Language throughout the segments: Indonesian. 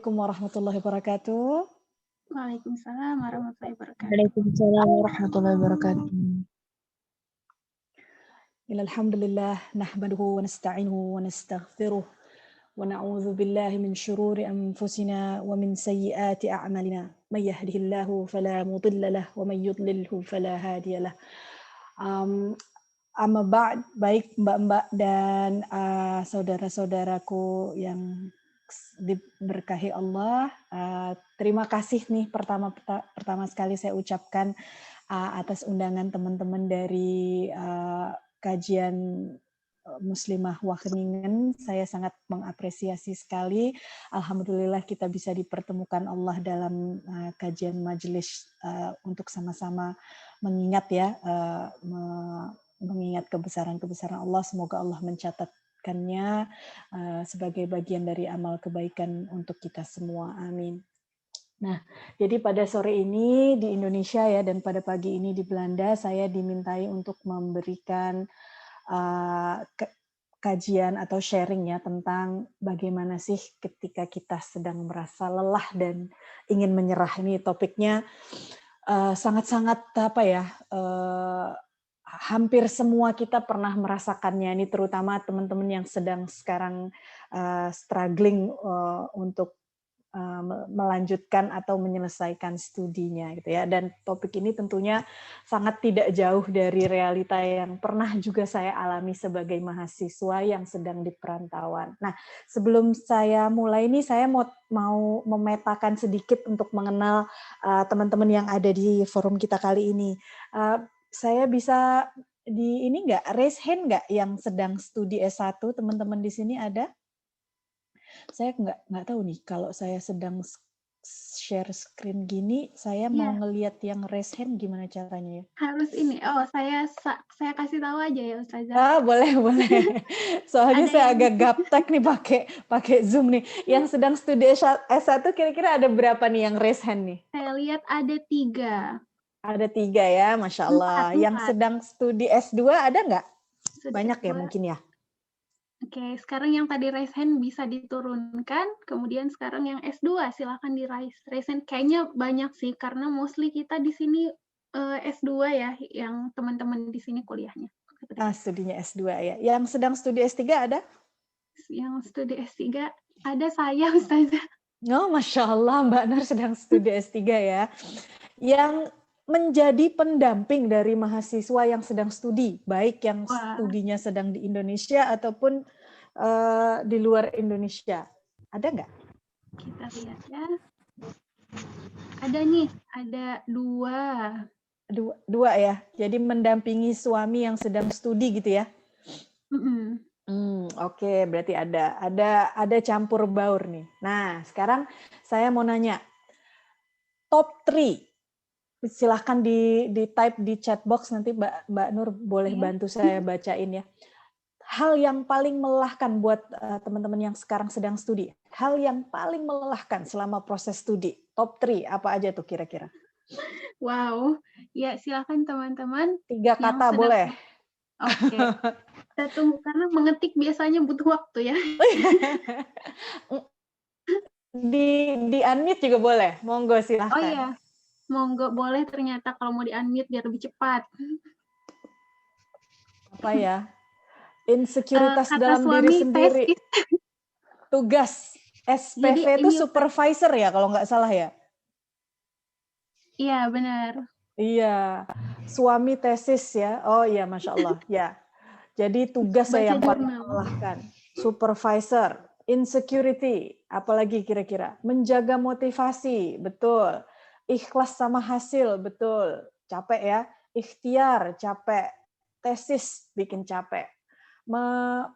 Assalamualaikum warahmatullahi wabarakatuh. Waalaikumsalam warahmatullahi wabarakatuh. Waalaikumsalam warahmatullahi wabarakatuh. Alhamdulillah nahmaduhu wa nasta'inuhu wa nastaghfiruh wa na'udzu billahi min syururi anfusina wa min sayyiati a'malina. May yahdihillahu fala mudilla lahu wa may yudlilhu fala hadiyalah. Amma ba'd, baik mbak-mbak dan saudara-saudaraku yang diberkahi Allah. Terima kasih nih pertama sekali saya ucapkan atas undangan teman-teman dari kajian Muslimah Wageningen. Saya sangat mengapresiasi sekali. Alhamdulillah kita bisa dipertemukan Allah dalam kajian majelis untuk sama-sama mengingat mengingat kebesaran-kebesaran Allah. Semoga Allah mencatatkannya sebagai bagian dari amal kebaikan untuk kita semua. Amin. Nah, jadi pada sore ini di Indonesia ya dan pada pagi ini di Belanda saya dimintai untuk memberikan kajian atau sharing ya tentang bagaimana sih ketika kita sedang merasa lelah dan ingin menyerah. Ini topiknya sangat-sangat hampir semua kita pernah merasakannya. Ini terutama teman-teman yang sedang sekarang struggling untuk melanjutkan atau menyelesaikan studinya gitu ya. Dan topik ini tentunya sangat tidak jauh dari realita yang pernah juga saya alami sebagai mahasiswa yang sedang di perantauan. Nah, sebelum saya mulai ini saya mau memetakan sedikit untuk mengenal teman-teman yang ada di forum kita kali ini. Saya bisa di ini nggak raise hand nggak yang sedang studi S1, teman-teman di sini ada? Saya nggak tahu nih kalau saya sedang share screen gini, saya mau ngelihat yang raise hand gimana caranya ya? Harus ini. Oh, saya kasih tahu aja ya Ustazah. Boleh. Soalnya saya agak gaptek nih pakai Zoom nih. Yang sedang studi S1 kira-kira ada berapa nih yang raise hand nih? Saya lihat ada 3. Ada 3 ya, Masya Allah. 4. Yang sedang studi S2 ada nggak? Banyak S2. ya mungkin ya? Oke, sekarang yang tadi raise hand bisa diturunkan, kemudian sekarang yang S2 silakan di raise hand. Kayaknya banyak sih, karena mostly kita di sini S2 ya, yang teman-teman di sini kuliahnya. Studinya S2 ya. Yang sedang studi S3 ada? Yang studi S3 ada saya, Ustazah. Oh, Masya Allah, Mbak Nur sedang studi S3 ya. Yang menjadi pendamping dari mahasiswa yang sedang studi, baik yang studinya sedang di Indonesia ataupun di luar Indonesia. Ada nggak? Kita lihat ya. Ada nih, ada 2. Dua ya. Jadi mendampingi suami yang sedang studi gitu ya? Oke, berarti ada campur baur nih. Nah, sekarang saya mau nanya, top 3. Silahkan di type di chat box, nanti Mbak Nur boleh bantu saya bacain ya. Hal yang paling melelahkan buat teman-teman yang sekarang sedang studi. Hal yang paling melelahkan selama proses studi. Top 3 apa aja tuh kira-kira? Wow, ya silakan teman-teman. 3 kata boleh. Oke. Kita tunggu karena mengetik biasanya butuh waktu ya. Di unmute juga boleh. Monggo silahkan. Oh iya. Monggo boleh, ternyata kalau mau di-unmute biar lebih cepat. Apa ya? Insecurities dalam diri sendiri. Tugas SPV itu supervisor ya kalau nggak salah ya? Iya, benar. Iya. Suami tesis ya. Oh iya, Masya Allah. Ya. Jadi tugas yang paling melelahkan. Supervisor. Insecurity. Apalagi kira-kira? Menjaga motivasi. Betul. Ikhlas sama hasil, betul. Capek ya. Ikhtiar, capek. Tesis, bikin capek.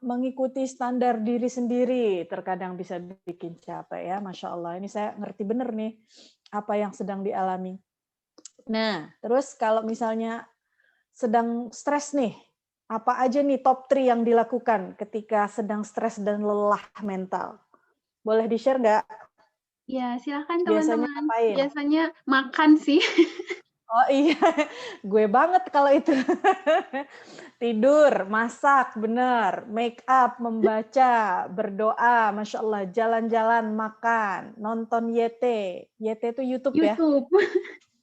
Mengikuti standar diri sendiri, terkadang bisa bikin capek ya. Masya Allah, ini saya ngerti bener nih apa yang sedang dialami. Nah, terus kalau misalnya sedang stres nih, apa aja nih top 3 yang dilakukan ketika sedang stres dan lelah mental? Boleh di-share nggak? Ya, silakan teman-teman. Biasanya Biasanya makan sih. Oh iya, gue banget kalau itu. Tidur, masak, bener, make up, membaca, berdoa, Masya Allah, jalan-jalan, makan, nonton YT. YT itu YouTube ya? YouTube.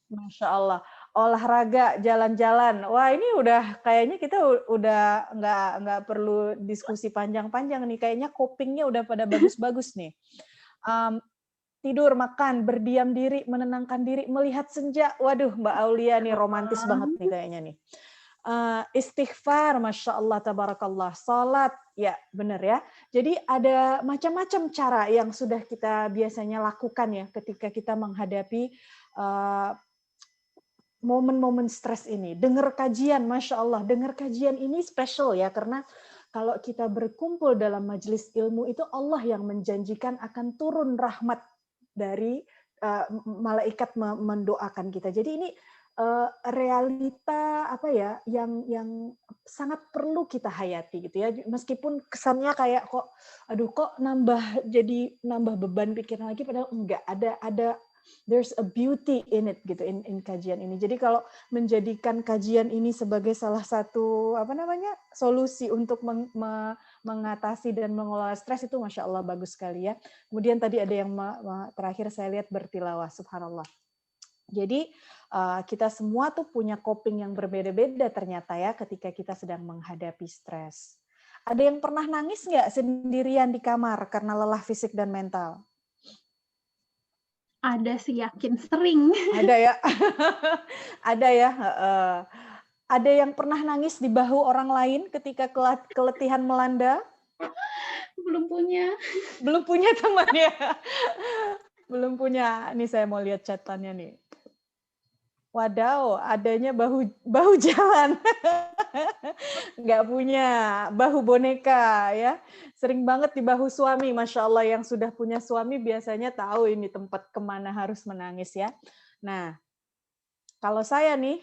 Masya Allah. Olahraga, jalan-jalan. Wah ini udah kayaknya kita udah nggak perlu diskusi panjang-panjang nih. Kayaknya copingnya udah pada bagus-bagus nih. Um, Tidur, makan, berdiam diri, menenangkan diri, melihat senja. Waduh, Mbak Aulia nih romantis banget nih kayaknya nih. Istighfar, Masya Allah, tabarakallah. Salat, ya benar ya. Jadi ada macam-macam cara yang sudah kita biasanya lakukan ya ketika kita menghadapi momen-momen stres ini. Dengar kajian, Masya Allah. Dengar kajian ini special ya, karena kalau kita berkumpul dalam majelis ilmu itu Allah yang menjanjikan akan turun rahmat dari malaikat mendoakan kita. Jadi ini realita apa ya yang sangat perlu kita hayati gitu ya. Meskipun kesannya kayak kok aduh kok nambah beban pikiran lagi, padahal enggak, ada there's a beauty in it gitu in kajian ini. Jadi kalau menjadikan kajian ini sebagai salah satu apa namanya solusi untuk mengatasi dan mengelola stres itu Masya Allah bagus sekali ya. Kemudian tadi ada yang terakhir saya lihat bertilawah, subhanallah. Jadi kita semua tuh punya coping yang berbeda-beda ternyata ya ketika kita sedang menghadapi stres. Ada yang pernah nangis nggak sendirian di kamar karena lelah fisik dan mental? Ada sih, yakin sering. Ada ya, ada ya. Ada yang pernah nangis di bahu orang lain ketika keletihan melanda? Belum punya. Belum punya teman ya? Belum punya. Nih saya mau lihat catatannya nih. Wadaw, adanya bahu jalan. Nggak punya, bahu boneka ya. Sering banget di bahu suami, Masya Allah, yang sudah punya suami biasanya tahu ini tempat kemana harus menangis ya. Nah, kalau saya nih,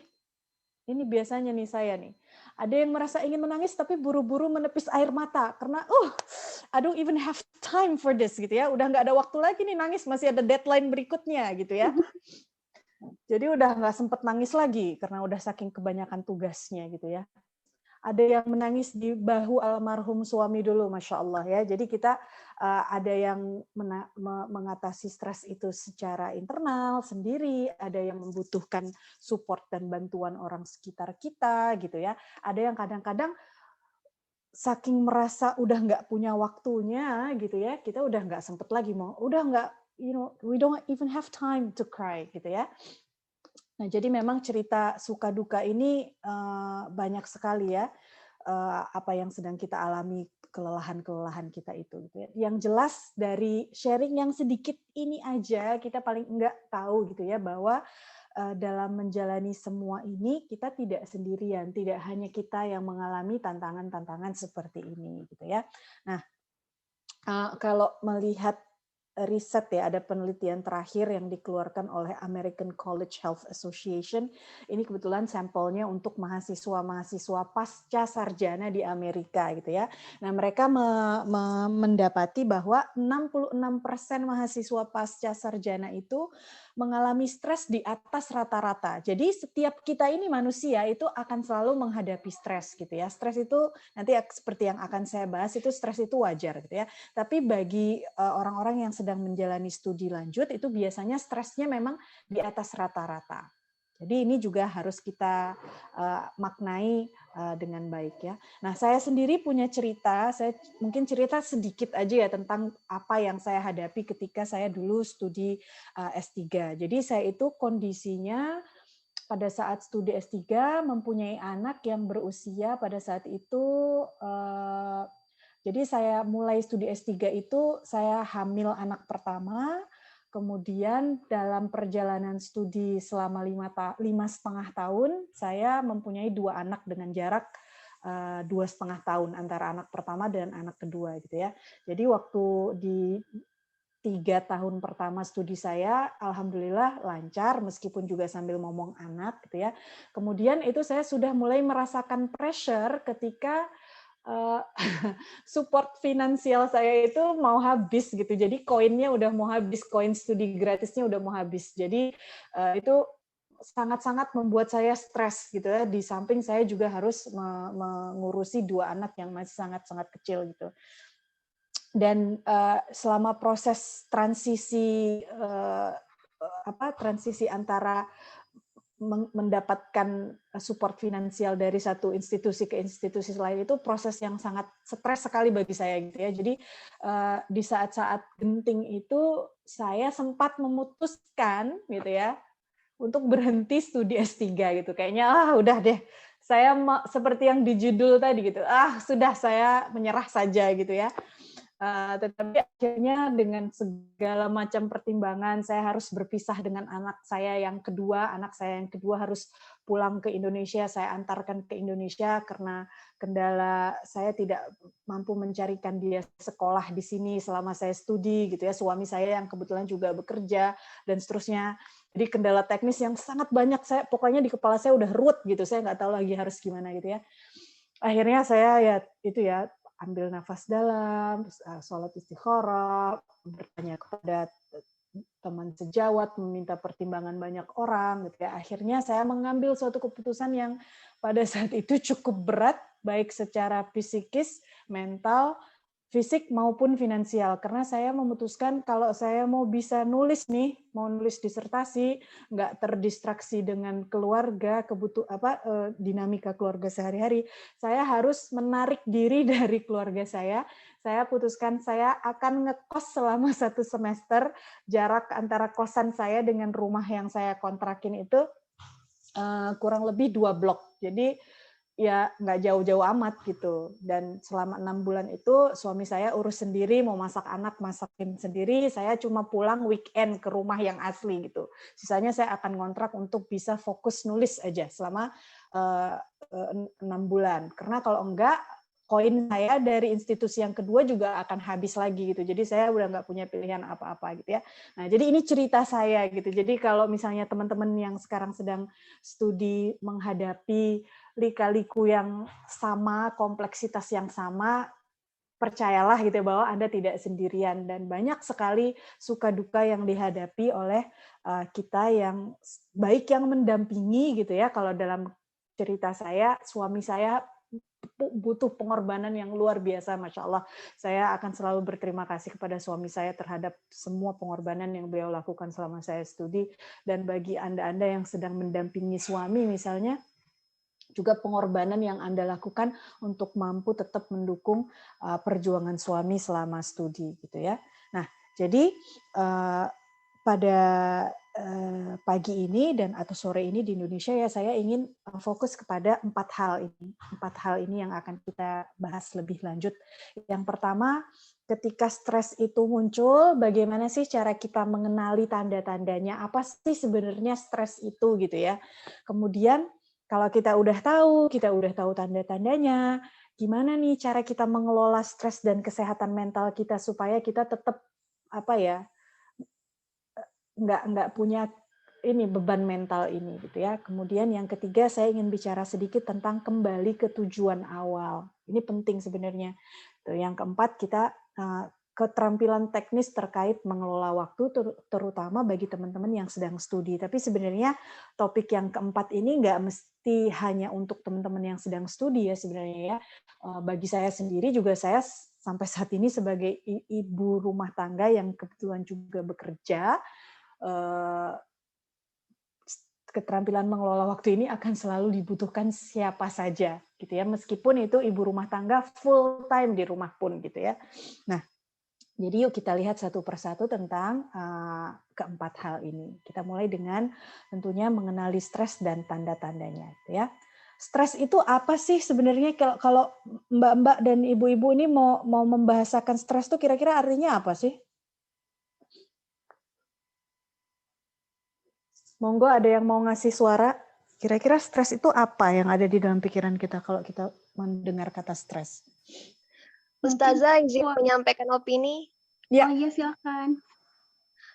ini biasanya nih saya nih, ada yang merasa ingin menangis tapi buru-buru menepis air mata karena I don't even have time for this gitu ya. Udah nggak ada waktu lagi nih nangis, masih ada deadline berikutnya gitu ya. Jadi udah nggak sempet nangis lagi karena udah saking kebanyakan tugasnya gitu ya. Ada yang menangis di bahu almarhum suami dulu, Masya Allah ya. Jadi kita ada yang mengatasi stres itu secara internal sendiri, ada yang membutuhkan support dan bantuan orang sekitar kita gitu ya. Ada yang kadang-kadang saking merasa udah nggak punya waktunya gitu ya, kita udah nggak sempet lagi udah nggak, we don't even have time to cry gitu ya. Nah, jadi memang cerita suka duka ini banyak sekali ya, apa yang sedang kita alami, kelelahan-kelelahan kita itu. Gitu ya. Yang jelas dari sharing yang sedikit ini aja, kita paling enggak tahu gitu ya, bahwa dalam menjalani semua ini, kita tidak sendirian, tidak hanya kita yang mengalami tantangan-tantangan seperti ini. Gitu ya. Nah, kalau melihat riset ya, ada penelitian terakhir yang dikeluarkan oleh American College Health Association. Ini kebetulan sampelnya untuk mahasiswa-mahasiswa pasca sarjana di Amerika gitu ya. Nah, mereka mendapati bahwa 66% mahasiswa pasca sarjana itu mengalami stres di atas rata-rata. Jadi setiap kita ini manusia itu akan selalu menghadapi stres gitu ya. Stres itu nanti seperti yang akan saya bahas, itu stres itu wajar gitu ya. Tapi bagi orang-orang yang sedang menjalani studi lanjut itu biasanya stresnya memang di atas rata-rata. Jadi ini juga harus kita maknai dengan baik ya. Nah, saya sendiri punya cerita, saya mungkin cerita sedikit aja ya tentang apa yang saya hadapi ketika saya dulu studi S3. Jadi saya itu kondisinya pada saat studi S3 mempunyai anak yang berusia pada saat itu jadi saya mulai studi S3 itu saya hamil anak pertama, kemudian dalam perjalanan studi selama 5,5 tahun, saya mempunyai 2 anak dengan jarak 2,5 tahun antara anak pertama dan anak kedua gitu ya. Jadi waktu di 3 tahun pertama studi saya, alhamdulillah lancar meskipun juga sambil ngomong anak gitu ya. Kemudian itu saya sudah mulai merasakan pressure ketika support finansial saya itu mau habis gitu. Jadi koinnya udah mau habis, koin studi gratisnya udah mau habis. Jadi itu sangat-sangat membuat saya stres gitu ya. Di samping saya juga harus mengurusi 2 anak yang masih sangat-sangat kecil gitu. Dan selama proses transisi transisi antara mendapatkan support finansial dari satu institusi ke institusi lain itu proses yang sangat stres sekali bagi saya gitu ya. Jadi di saat-saat genting itu saya sempat memutuskan gitu ya untuk berhenti studi S3 gitu. Kayaknya udah deh. Saya seperti yang di judul tadi gitu. Sudah saya menyerah saja gitu ya. Tetapi akhirnya dengan segala macam pertimbangan saya harus berpisah dengan anak saya yang kedua. Anak saya yang kedua harus pulang ke Indonesia. Saya antarkan ke Indonesia karena kendala saya tidak mampu mencarikan dia sekolah di sini selama saya studi gitu ya. Suami saya yang kebetulan juga bekerja dan seterusnya. Jadi kendala teknis yang sangat banyak. Pokoknya di kepala saya udah ruwet gitu. Saya nggak tahu lagi harus gimana gitu ya. Akhirnya saya ambil nafas dalam, sholat istikharah, bertanya kepada teman sejawat, meminta pertimbangan banyak orang, gitu ya. Akhirnya saya mengambil suatu keputusan yang pada saat itu cukup berat, baik secara psikis, mental, fisik maupun finansial. Karena saya memutuskan kalau saya mau bisa nulis nih, mau nulis disertasi, nggak terdistraksi dengan keluarga, dinamika keluarga sehari-hari, saya harus menarik diri dari keluarga saya. Saya putuskan saya akan ngekos selama 1 semester. Jarak antara kosan saya dengan rumah yang saya kontrakin itu kurang lebih 2 blok. Jadi ya nggak jauh-jauh amat gitu. Dan selama 6 bulan itu suami saya urus sendiri, mau masak anak, masakin sendiri. Saya cuma pulang weekend ke rumah yang asli gitu. Sisanya saya akan ngontrak untuk bisa fokus nulis aja selama 6 bulan. Karena kalau enggak, koin saya dari institusi yang kedua juga akan habis lagi gitu. Jadi saya udah nggak punya pilihan apa-apa gitu ya. Nah, jadi ini cerita saya gitu. Jadi kalau misalnya teman-teman yang sekarang sedang studi menghadapi lika-liku yang sama, kompleksitas yang sama, percayalah gitu bahwa Anda tidak sendirian dan banyak sekali suka duka yang dihadapi oleh kita yang baik yang mendampingi gitu ya. Kalau dalam cerita saya, suami saya butuh pengorbanan yang luar biasa, Masya Allah. Saya akan selalu berterima kasih kepada suami saya terhadap semua pengorbanan yang beliau lakukan selama saya studi. Dan bagi Anda-Anda yang sedang mendampingi suami misalnya, juga pengorbanan yang Anda lakukan untuk mampu tetap mendukung perjuangan suami selama studi gitu ya. Nah, jadi pada pagi ini dan atau sore ini di Indonesia ya saya ingin fokus kepada 4 hal ini. 4 hal ini yang akan kita bahas lebih lanjut. Yang pertama, ketika stres itu muncul, bagaimana sih cara kita mengenali tanda-tandanya? Apa sih sebenarnya stres itu gitu ya? Kemudian kalau kita udah tahu tanda-tandanya, gimana nih cara kita mengelola stres dan kesehatan mental kita supaya kita tetap nggak punya beban mental ini gitu ya. Kemudian yang ketiga saya ingin bicara sedikit tentang kembali ke tujuan awal. Ini penting sebenarnya. Yang keempat kita keterampilan teknis terkait mengelola waktu, terutama bagi teman-teman yang sedang studi. Tapi sebenarnya topik yang keempat ini nggak mesti hanya untuk teman-teman yang sedang studi ya sebenarnya ya. Bagi saya sendiri juga saya sampai saat ini sebagai ibu rumah tangga yang kebetulan juga bekerja, keterampilan mengelola waktu ini akan selalu dibutuhkan siapa saja gitu ya, meskipun itu ibu rumah tangga full time di rumah pun gitu ya. Nah, jadi yuk kita lihat satu persatu tentang keempat hal ini. Kita mulai dengan tentunya mengenali stres dan tanda-tandanya gitu ya. Stres itu apa sih sebenarnya? Kalau mbak-mbak dan ibu-ibu ini mau membahasakan stres itu kira-kira artinya apa sih? Monggo ada yang mau ngasih suara. Kira-kira stres itu apa yang ada di dalam pikiran kita kalau kita mendengar kata stres? Ustazah izin menyampaikan opini. Ya. Oh iya silakan.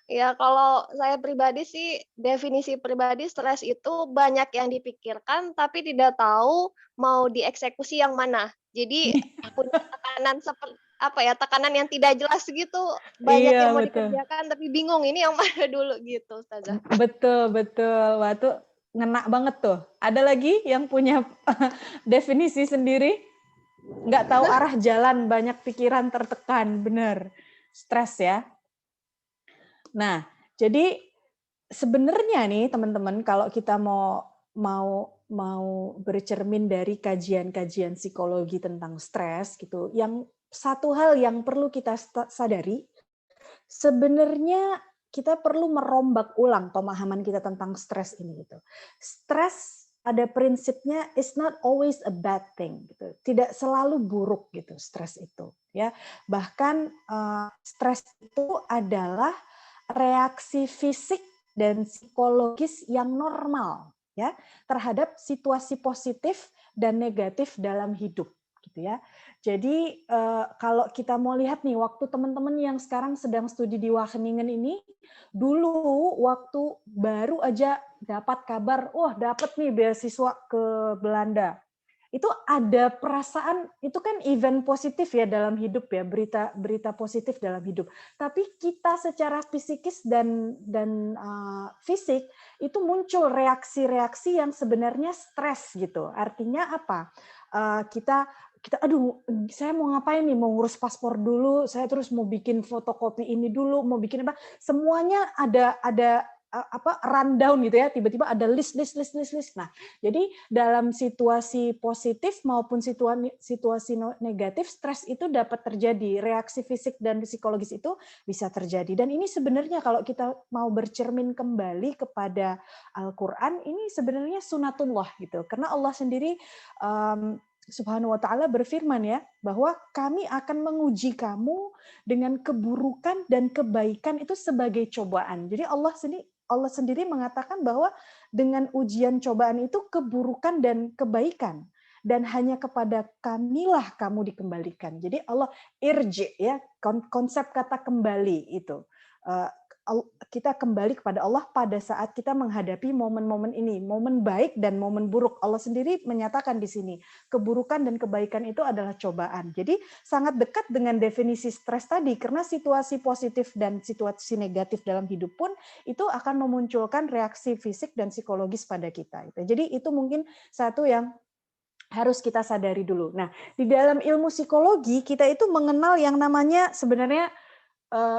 Ya kalau saya pribadi sih definisi pribadi stres itu banyak yang dipikirkan tapi tidak tahu mau dieksekusi yang mana. Jadi punya tekanan seperti tekanan yang tidak jelas gitu, banyak yang mau dikerjakan tapi bingung ini yang mana dulu gitu Ustazah. Betul. Waktu ngena banget tuh. Ada lagi yang punya definisi sendiri? Nggak tahu arah jalan, banyak pikiran tertekan, bener. Stres ya. Nah, jadi sebenarnya nih teman-teman, kalau kita mau bercermin dari kajian-kajian psikologi tentang stres gitu, yang satu hal yang perlu kita sadari, sebenarnya kita perlu merombak ulang pemahaman kita tentang stres ini gitu. Stres ada prinsipnya is not always a bad thing gitu. Tidak selalu buruk gitu stres itu ya. Bahkan stres itu adalah reaksi fisik dan psikologis yang normal ya terhadap situasi positif dan negatif dalam hidup gitu ya. Jadi kalau kita mau lihat nih waktu teman-teman yang sekarang sedang studi di Wageningen ini, dulu waktu baru aja dapat kabar, wah dapat nih beasiswa ke Belanda. Itu ada perasaan, itu kan event positif ya dalam hidup ya, berita positif dalam hidup. Tapi kita secara fisikis dan fisik itu muncul reaksi-reaksi yang sebenarnya stres gitu. Artinya apa? Kita aduh saya mau ngapain nih, mau ngurus paspor dulu, saya terus mau bikin fotokopi ini dulu, mau bikin apa, semuanya ada rundown gitu ya, tiba-tiba ada list. Nah, jadi dalam situasi positif maupun situasi negatif, stres itu dapat terjadi, reaksi fisik dan psikologis itu bisa terjadi. Dan ini sebenarnya kalau kita mau bercermin kembali kepada Al-Qur'an, ini sebenarnya sunatullah gitu. Karena Allah sendiri Subhanahu wa ta'ala berfirman ya, bahwa kami akan menguji kamu dengan keburukan dan kebaikan itu sebagai cobaan. Jadi Allah sendiri mengatakan bahwa dengan ujian cobaan itu keburukan dan kebaikan. Dan hanya kepada kamilah kamu dikembalikan. Jadi Allah irji ya, konsep kata kembali itu. Kita kembali kepada Allah pada saat kita menghadapi momen-momen ini, momen baik dan momen buruk. Allah sendiri menyatakan di sini, keburukan dan kebaikan itu adalah cobaan. Jadi sangat dekat dengan definisi stres tadi, karena situasi positif dan situasi negatif dalam hidup pun itu akan memunculkan reaksi fisik dan psikologis pada kita. Jadi itu mungkin satu yang harus kita sadari dulu. Nah, di dalam ilmu psikologi kita itu mengenal yang namanya sebenarnya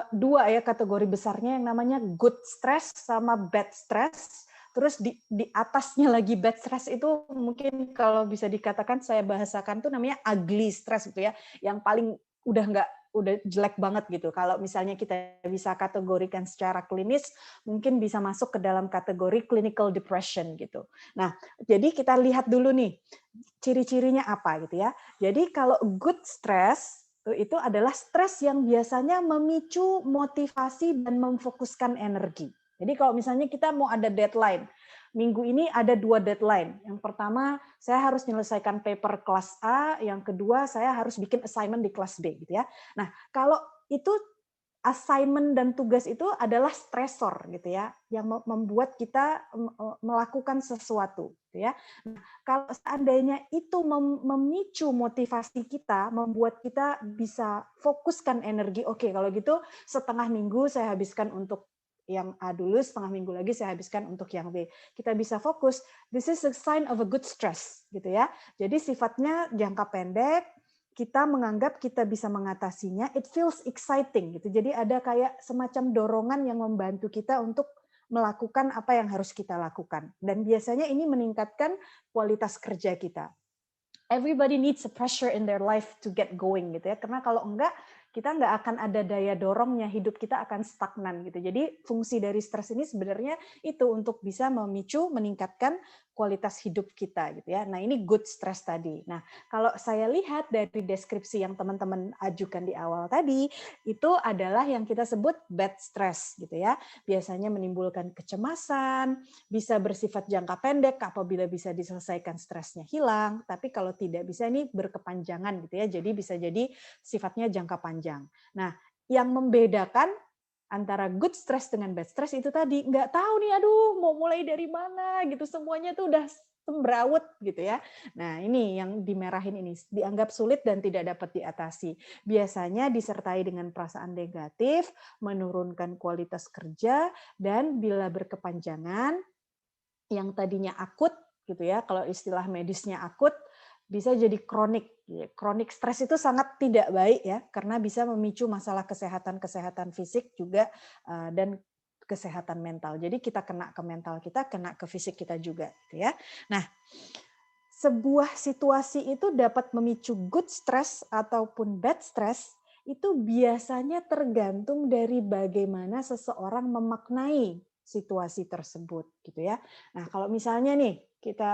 dua ya kategori besarnya, yang namanya good stress sama bad stress. Terus di atasnya lagi bad stress itu mungkin kalau bisa dikatakan saya bahasakan tuh namanya ugly stress gitu ya, yang paling udah jelek banget gitu. Kalau misalnya kita bisa kategorikan secara klinis, mungkin bisa masuk ke dalam kategori clinical depression gitu. Nah, jadi kita lihat dulu nih ciri-cirinya apa gitu ya. Jadi kalau good stress itu adalah stres yang biasanya memicu motivasi dan memfokuskan energi. Jadi kalau misalnya kita mau ada deadline, minggu ini ada 2 deadline. Yang pertama, saya harus menyelesaikan paper kelas A, yang kedua saya harus bikin assignment di kelas B gitu ya. Nah, kalau itu assignment dan tugas itu adalah stresor gitu ya, yang membuat kita melakukan sesuatu gitu ya. Nah, kalau seandainya itu memicu motivasi kita, membuat kita bisa fokuskan energi, oke kalau gitu setengah minggu saya habiskan untuk yang A dulu, setengah minggu lagi saya habiskan untuk yang B. Kita bisa fokus. This is a sign of a good stress gitu ya. Jadi sifatnya jangka pendek, kita menganggap kita bisa mengatasinya, it feels exciting gitu. Jadi ada kayak semacam dorongan yang membantu kita untuk melakukan apa yang harus kita lakukan. Dan biasanya ini meningkatkan kualitas kerja kita. Everybody needs a pressure in their life to get going gitu ya. Karena kalau enggak, kita nggak akan ada daya dorongnya, hidup kita akan stagnan gitu. Jadi fungsi dari stres ini sebenarnya itu untuk bisa memicu, meningkatkan kualitas hidup kita gitu ya. Nah ini good stress tadi. Nah kalau saya lihat dari deskripsi yang teman-teman ajukan di awal tadi, itu adalah yang kita sebut bad stress gitu ya. Biasanya menimbulkan kecemasan, bisa bersifat jangka pendek apabila bisa diselesaikan stresnya hilang, tapi kalau tidak bisa ini berkepanjangan gitu ya. Jadi bisa jadi sifatnya jangka panjang. Nah, yang membedakan antara good stress dengan bad stress itu tadi, nggak tahu nih, aduh mau mulai dari mana gitu, semuanya tuh udah sembrawut gitu ya. Nah ini yang dimerahin ini, dianggap sulit dan tidak dapat diatasi. Biasanya disertai dengan perasaan negatif, menurunkan kualitas kerja, dan bila berkepanjangan, yang tadinya akut gitu ya, kalau istilah medisnya akut bisa jadi kronik. Kronik stres itu sangat tidak baik ya, karena bisa memicu masalah kesehatan fisik juga dan kesehatan mental. Jadi kita kena ke mental kita, kena ke fisik kita juga gitu ya. Nah, sebuah situasi itu dapat memicu good stress ataupun bad stress itu biasanya tergantung dari bagaimana seseorang memaknai situasi tersebut gitu ya. Nah, kalau misalnya nih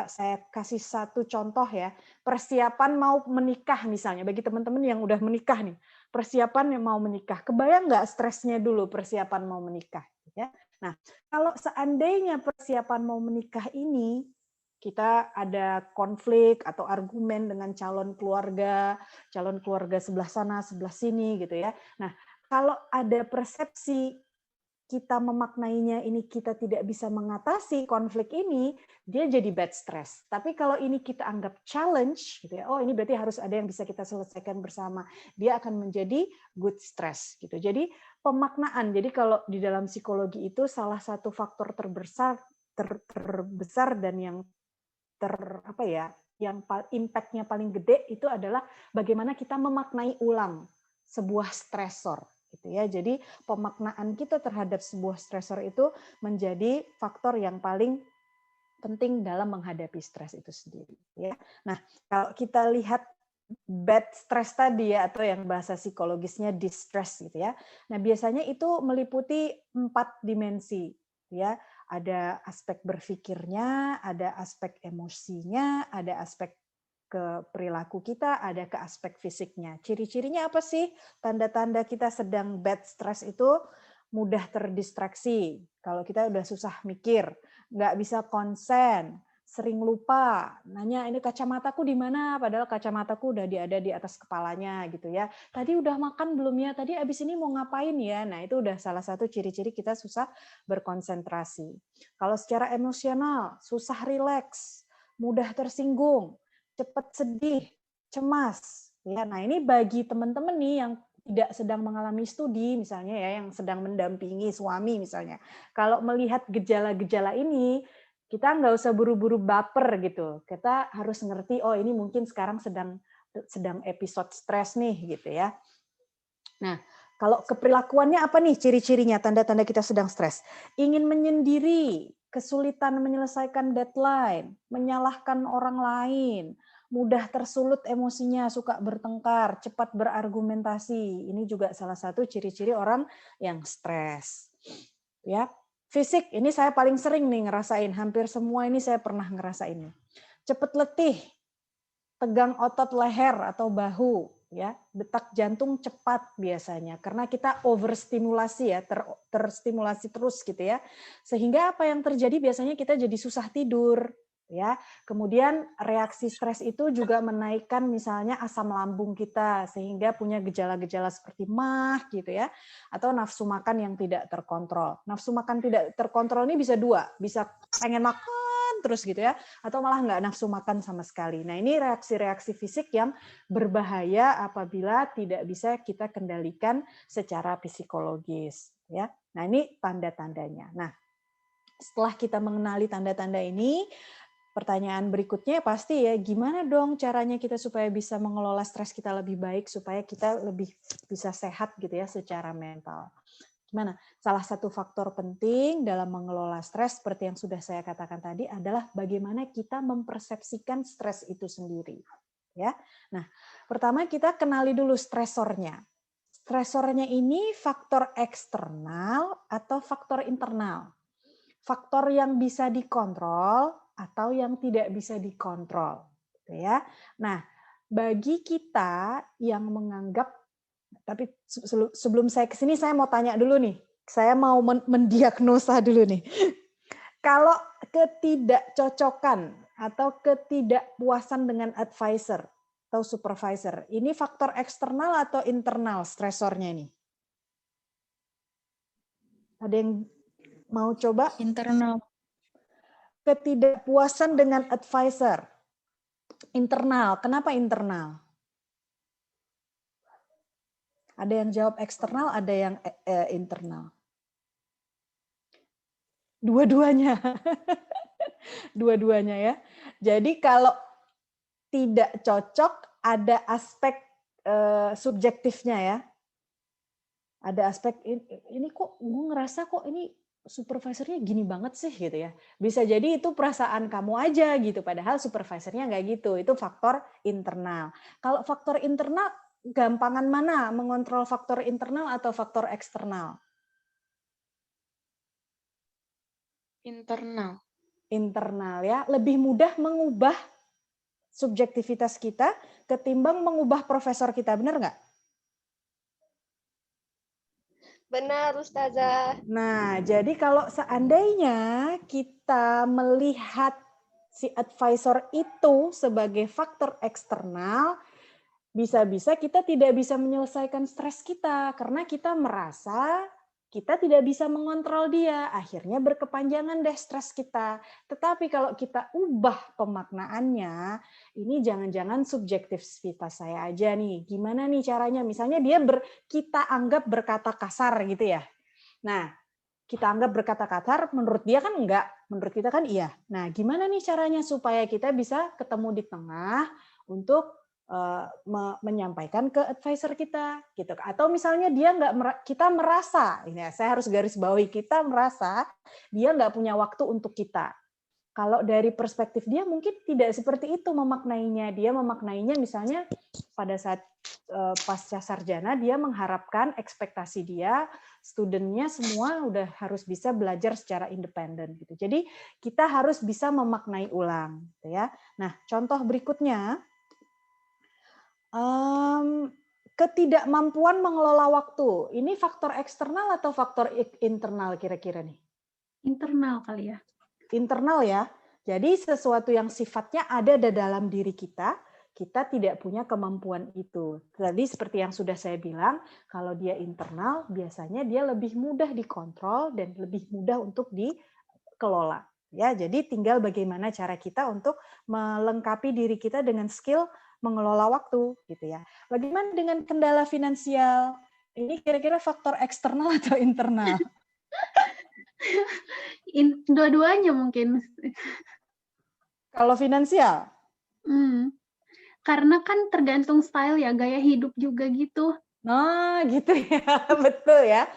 saya kasih satu contoh ya, persiapan mau menikah misalnya bagi teman-teman yang udah menikah nih, persiapan yang mau menikah, kebayang nggak stresnya dulu persiapan mau menikah ya. Nah, kalau seandainya persiapan mau menikah ini kita ada konflik atau argumen dengan calon keluarga sebelah sana, sebelah sini gitu ya. Nah, kalau ada persepsi kita memaknainya ini kita tidak bisa mengatasi konflik ini, dia jadi bad stress. Tapi kalau ini kita anggap challenge, gitu ya, oh ini berarti harus ada yang bisa kita selesaikan bersama, dia akan menjadi good stress. Gitu. Jadi pemaknaan. Jadi kalau di dalam psikologi itu salah satu faktor terbesar dan yang yang impact-nya paling gede itu adalah bagaimana kita memaknai ulang sebuah stresor gitu ya. Jadi pemaknaan kita terhadap sebuah stresor itu menjadi faktor yang paling penting dalam menghadapi stres itu sendiri ya. Nah, kalau kita lihat bad stress tadi ya, atau yang bahasa psikologisnya distress gitu ya. Nah, biasanya itu meliputi 4 dimensi ya. Ada aspek berpikirnya, ada aspek emosinya, ada aspek ke perilaku kita, ada ke aspek fisiknya. Ciri-cirinya apa sih? Tanda-tanda kita sedang bad stress itu mudah terdistraksi. Kalau kita udah susah mikir, nggak bisa konsen, sering lupa, nanya ini kacamataku di mana, padahal kacamataku udah ada di atas kepalanya gitu ya. Tadi udah makan belum ya? Tadi abis ini mau ngapain ya? Nah itu udah salah satu ciri-ciri kita susah berkonsentrasi. Kalau secara emosional, susah rileks, mudah tersinggung, cepat sedih, cemas. Ya, nah ini bagi teman-teman nih yang tidak sedang mengalami studi misalnya ya, yang sedang mendampingi suami misalnya. Kalau melihat gejala-gejala ini, kita nggak usah buru-buru baper gitu. Kita harus ngerti, oh ini mungkin sekarang sedang episode stres nih gitu ya. Nah, kalau keperilakuannya apa nih ciri-cirinya, tanda-tanda kita sedang stres? Ingin menyendiri, kesulitan menyelesaikan deadline, menyalahkan orang lain, mudah tersulut emosinya, suka bertengkar, cepat berargumentasi. Ini juga salah satu ciri-ciri orang yang stres. Ya. Fisik, ini saya paling sering nih ngerasain, hampir semua ini saya pernah ngerasain. Cepat letih, tegang otot leher atau bahu, ya, detak jantung cepat biasanya karena kita overstimulasi ya, terstimulasi terus gitu ya. Sehingga apa yang terjadi biasanya kita jadi susah tidur, ya. Kemudian reaksi stres itu juga menaikkan misalnya asam lambung kita sehingga punya gejala-gejala seperti mah gitu ya, atau nafsu makan yang tidak terkontrol. Nafsu makan tidak terkontrol ini bisa dua, bisa pengen makan terus gitu ya, atau malah nggak nafsu makan sama sekali. Nah ini reaksi-reaksi fisik yang berbahaya apabila tidak bisa kita kendalikan secara psikologis ya. Nah ini tanda-tandanya. Nah setelah kita mengenali tanda-tanda ini, pertanyaan berikutnya pasti ya, gimana dong caranya kita supaya bisa mengelola stres kita lebih baik, supaya kita lebih bisa sehat gitu ya secara mental. Gimana? Salah satu faktor penting dalam mengelola stres seperti yang sudah saya katakan tadi adalah bagaimana kita mempersepsikan stres itu sendiri. Ya. Nah, pertama kita kenali dulu stresornya. Stresornya ini faktor eksternal atau faktor internal. Faktor yang bisa dikontrol atau yang tidak bisa dikontrol, gitu ya. Nah, bagi kita yang menganggap, tapi sebelum saya ke sini saya mau tanya dulu nih. Saya mau mendiagnosa dulu nih. Kalau ketidakcocokan atau ketidakpuasan dengan advisor atau supervisor, ini faktor eksternal atau internal stresornya ini? Ada yang mau coba? Internal. Ketidakpuasan dengan advisor. Internal. Kenapa internal? Ada yang jawab eksternal, ada yang internal. Dua-duanya. Dua-duanya ya. Jadi kalau tidak cocok, ada aspek subjektifnya ya. Ada aspek ini kok gue ngerasa kok ini supervisornya gini banget sih gitu ya. Bisa jadi itu perasaan kamu aja gitu, padahal supervisornya nggak gitu. Itu faktor internal. Kalau faktor internal, gampangan mana mengontrol faktor internal atau faktor eksternal? Internal. Internal ya, lebih mudah mengubah subjektivitas kita ketimbang mengubah profesor kita, benar nggak? Benar, Ustazah. Nah, jadi kalau seandainya kita melihat si advisor itu sebagai faktor eksternal, bisa-bisa kita tidak bisa menyelesaikan stres kita karena kita merasa kita tidak bisa mengontrol dia, akhirnya berkepanjangan deh stres kita. Tetapi kalau kita ubah pemaknaannya, ini jangan-jangan subjektivitas saya aja nih. Gimana nih caranya? Misalnya dia kita anggap berkata kasar gitu ya. Nah, kita anggap berkata kasar, menurut dia kan enggak, menurut kita kan iya. Nah, gimana nih caranya supaya kita bisa ketemu di tengah untuk menyampaikan ke advisor kita gitu. Atau misalnya dia kita merasa, ini saya harus garis bawahi, kita merasa dia nggak punya waktu untuk kita. Kalau dari perspektif dia mungkin tidak seperti itu memaknainya. Dia memaknainya misalnya pada saat pasca sarjana dia mengharapkan ekspektasi dia studentnya semua udah harus bisa belajar secara independen gitu. Jadi kita harus bisa memaknai ulang gitu ya. Nah, contoh berikutnya ketidakmampuan mengelola waktu. Ini faktor eksternal atau faktor internal kira-kira nih? Internal kali ya. Internal ya. Jadi sesuatu yang sifatnya ada di dalam diri kita tidak punya kemampuan itu. Tadi seperti yang sudah saya bilang, kalau dia internal, biasanya dia lebih mudah dikontrol dan lebih mudah untuk dikelola. Ya, jadi tinggal bagaimana cara kita untuk melengkapi diri kita dengan skill mengelola waktu, gitu ya. Bagaimana dengan kendala finansial? Ini kira-kira faktor eksternal atau internal? Dua-duanya mungkin. Kalau finansial? Karena kan tergantung style ya, gaya hidup juga gitu. Nah, gitu ya, betul ya.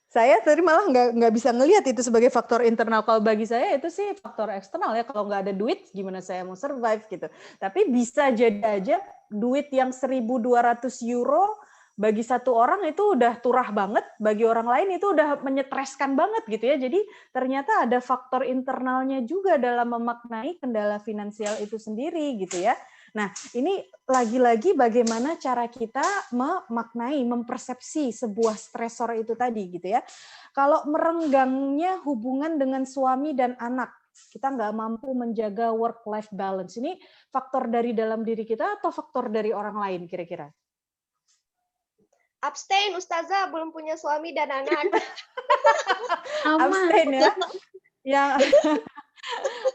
Saya tadi malah nggak bisa ngelihat itu sebagai faktor internal. Kalau bagi saya itu sih faktor eksternal ya. Kalau nggak ada duit, gimana saya mau survive gitu. Tapi bisa jadi aja duit yang 1.200 euro bagi satu orang itu udah turah banget, bagi orang lain itu udah menyetreskan banget gitu ya. Jadi ternyata ada faktor internalnya juga dalam memaknai kendala finansial itu sendiri gitu ya. Nah, ini lagi-lagi bagaimana cara kita memaknai, mempersepsi sebuah stresor itu tadi gitu ya. Kalau merenggangnya hubungan dengan suami dan anak, kita nggak mampu menjaga work-life balance, ini faktor dari dalam diri kita atau faktor dari orang lain kira-kira? Abstain, Ustazah, belum punya suami dan anak. Abstain ya. Yang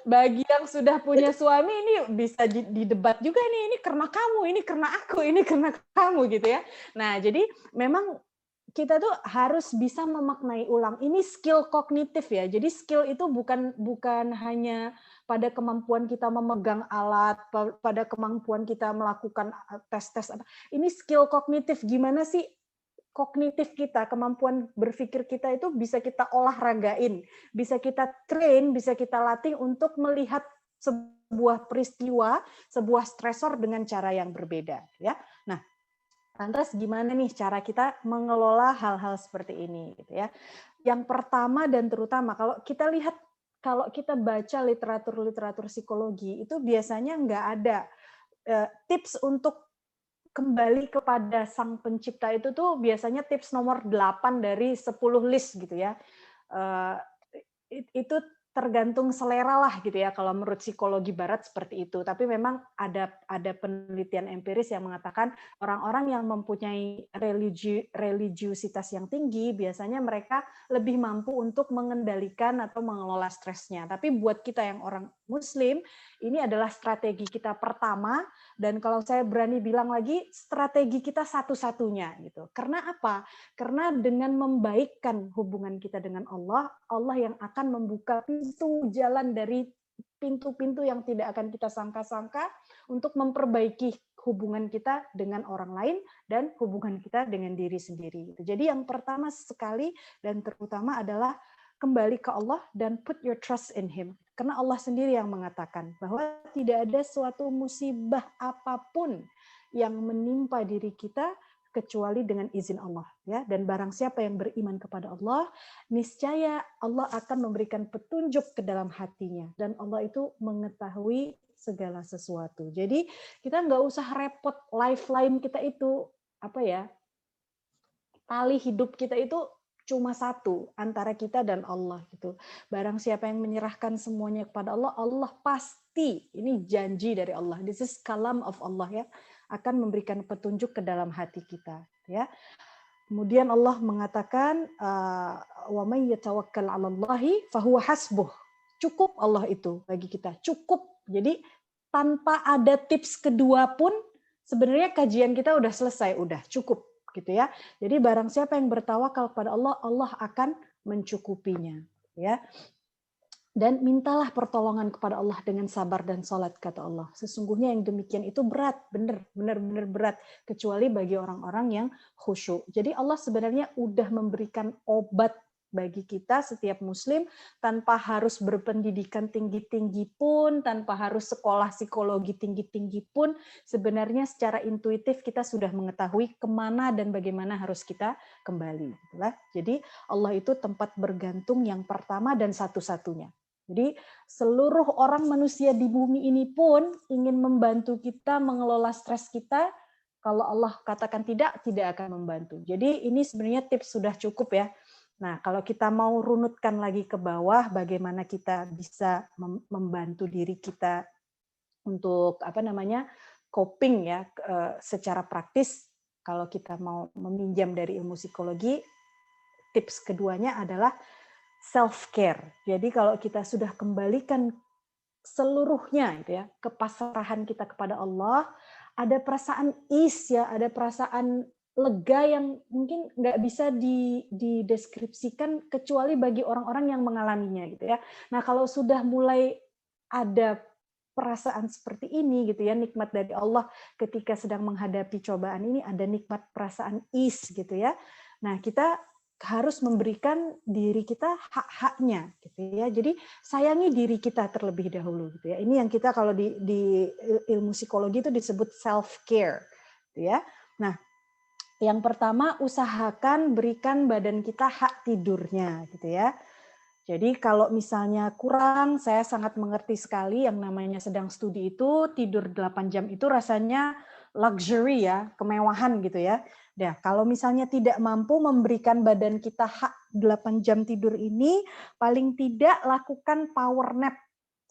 bagi yang sudah punya suami ini bisa didebat juga nih, ini karena kamu, ini karena aku, ini karena kamu gitu ya. Nah, jadi memang kita tuh harus bisa memaknai ulang. Ini skill kognitif ya. Jadi skill itu bukan hanya pada kemampuan kita memegang alat, pada kemampuan kita melakukan tes-tes. Ini skill kognitif. Gimana sih kognitif kita, kemampuan berpikir kita itu bisa kita olahragain, bisa kita train, bisa kita latih untuk melihat sebuah peristiwa, sebuah stresor dengan cara yang berbeda. Ya, nah, lantas gimana nih cara kita mengelola hal-hal seperti ini? Gitu ya. Yang pertama dan terutama kalau kita lihat, kalau kita baca literatur psikologi itu biasanya nggak ada tips untuk kembali kepada sang pencipta itu tuh biasanya tips nomor 8 dari 10 list gitu ya. Itu tergantung selera lah gitu ya kalau menurut psikologi barat seperti itu. Tapi memang ada penelitian empiris yang mengatakan orang-orang yang mempunyai religiusitas yang tinggi biasanya mereka lebih mampu untuk mengendalikan atau mengelola stresnya. Tapi buat kita yang orang muslim, ini adalah strategi kita pertama, dan kalau saya berani bilang lagi strategi kita satu-satunya gitu. Karena apa? Karena dengan membaikkan hubungan kita dengan Allah, Allah yang akan membuka pintu jalan dari pintu-pintu yang tidak akan kita sangka-sangka untuk memperbaiki hubungan kita dengan orang lain dan hubungan kita dengan diri sendiri. Jadi yang pertama sekali dan terutama adalah kembali ke Allah dan put your trust in Him. Karena Allah sendiri yang mengatakan bahwa tidak ada suatu musibah apapun yang menimpa diri kita kecuali dengan izin Allah, ya. Dan barang siapa yang beriman kepada Allah, niscaya Allah akan memberikan petunjuk ke dalam hatinya, dan Allah itu mengetahui segala sesuatu. Jadi kita nggak usah repot, lifeline kita itu apa ya, tali hidup kita itu cuma satu antara kita dan Allah gitu. Barang siapa yang menyerahkan semuanya kepada Allah, Allah pasti, ini janji dari Allah. This is kalam of Allah, ya, akan memberikan petunjuk ke dalam hati kita, ya. Kemudian Allah mengatakan wa may yatawakkal 'alallahi fahuwa hasbuh. Cukup Allah itu bagi kita, cukup. Jadi tanpa ada tips kedua pun sebenarnya kajian kita udah selesai, udah cukup gitu ya. Jadi barang siapa yang bertawakal kepada Allah, Allah akan mencukupinya, ya. Dan mintalah pertolongan kepada Allah dengan sabar dan salat, kata Allah. Sesungguhnya yang demikian itu berat, benar-benar berat, kecuali bagi orang-orang yang khusyuk. Jadi Allah sebenarnya udah memberikan obat bagi kita setiap muslim tanpa harus berpendidikan tinggi-tinggi pun, tanpa harus sekolah psikologi tinggi-tinggi pun, sebenarnya secara intuitif kita sudah mengetahui kemana dan bagaimana harus kita kembali. Jadi Allah itu tempat bergantung yang pertama dan satu-satunya. Jadi seluruh orang manusia di bumi ini pun ingin membantu kita mengelola stres kita. Kalau Allah katakan tidak akan membantu. Jadi ini sebenarnya tips sudah cukup, ya. Nah, kalau kita mau runutkan lagi ke bawah, bagaimana kita bisa membantu diri kita untuk coping, ya, secara praktis. Kalau kita mau meminjam dari ilmu psikologi, tips keduanya adalah self-care. Jadi kalau kita sudah kembalikan seluruhnya itu, ya, kepasrahan kita kepada Allah, ada perasaan ease, ya, ada perasaan lega yang mungkin nggak bisa dideskripsikan kecuali bagi orang-orang yang mengalaminya gitu, ya. Nah, kalau sudah mulai ada perasaan seperti ini gitu, ya, nikmat dari Allah ketika sedang menghadapi cobaan ini, ada nikmat perasaan ease gitu, ya. Nah, kita harus memberikan diri kita hak-haknya gitu, ya. Jadi sayangi diri kita terlebih dahulu gitu, ya. Ini yang kita kalau di ilmu psikologi itu disebut self care gitu, ya. Nah, yang pertama, usahakan berikan badan kita hak tidurnya gitu, ya. Jadi kalau misalnya kurang, saya sangat mengerti sekali yang namanya sedang studi itu tidur 8 jam itu rasanya luxury, ya, kemewahan gitu, ya. Nah, kalau misalnya tidak mampu memberikan badan kita hak 8 jam tidur ini, paling tidak lakukan power nap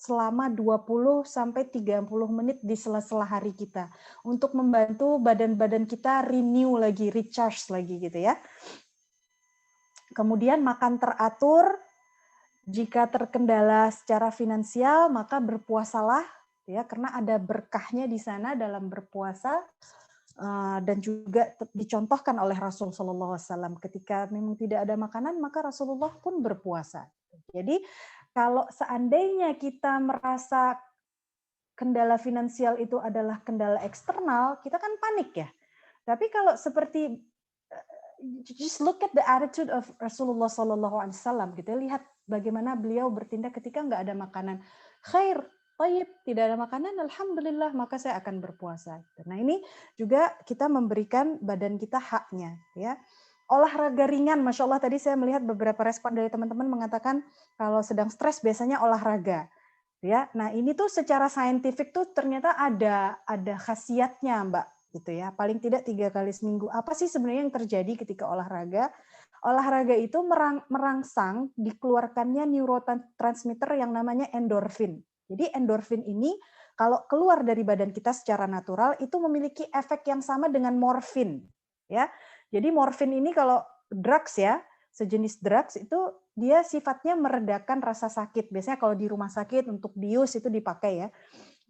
selama 20 sampai 30 menit di sela-sela hari kita untuk membantu badan-badan kita renew lagi, recharge lagi gitu, ya. Kemudian makan teratur. Jika terkendala secara finansial, maka berpuasalah, ya, karena ada berkahnya di sana dalam berpuasa. Dan juga dicontohkan oleh Rasul SAW ketika memang tidak ada makanan, maka Rasulullah pun berpuasa. Jadi kalau seandainya kita merasa kendala finansial itu adalah kendala eksternal, kita kan panik, ya. Tapi kalau seperti just look at the attitude of Rasulullah SAW, gitu, lihat bagaimana beliau bertindak ketika nggak ada makanan. Khair, tayyib, tidak ada makanan, alhamdulillah, maka saya akan berpuasa. Nah, ini juga kita memberikan badan kita haknya, ya. Olahraga ringan, Masya Allah, tadi saya melihat beberapa respon dari teman-teman mengatakan kalau sedang stres biasanya olahraga, ya. Nah, ini tuh secara saintifik tuh ternyata ada khasiatnya, Mbak, gitu, ya. Paling tidak 3 kali seminggu. Apa sih sebenarnya yang terjadi ketika olahraga? Olahraga itu merangsang dikeluarkannya neurotransmitter yang namanya endorfin. Jadi endorfin ini kalau keluar dari badan kita secara natural itu memiliki efek yang sama dengan morfin, ya. Jadi morfin ini kalau drugs, ya, sejenis drugs itu dia sifatnya meredakan rasa sakit. Biasanya kalau di rumah sakit untuk bius itu dipakai, ya.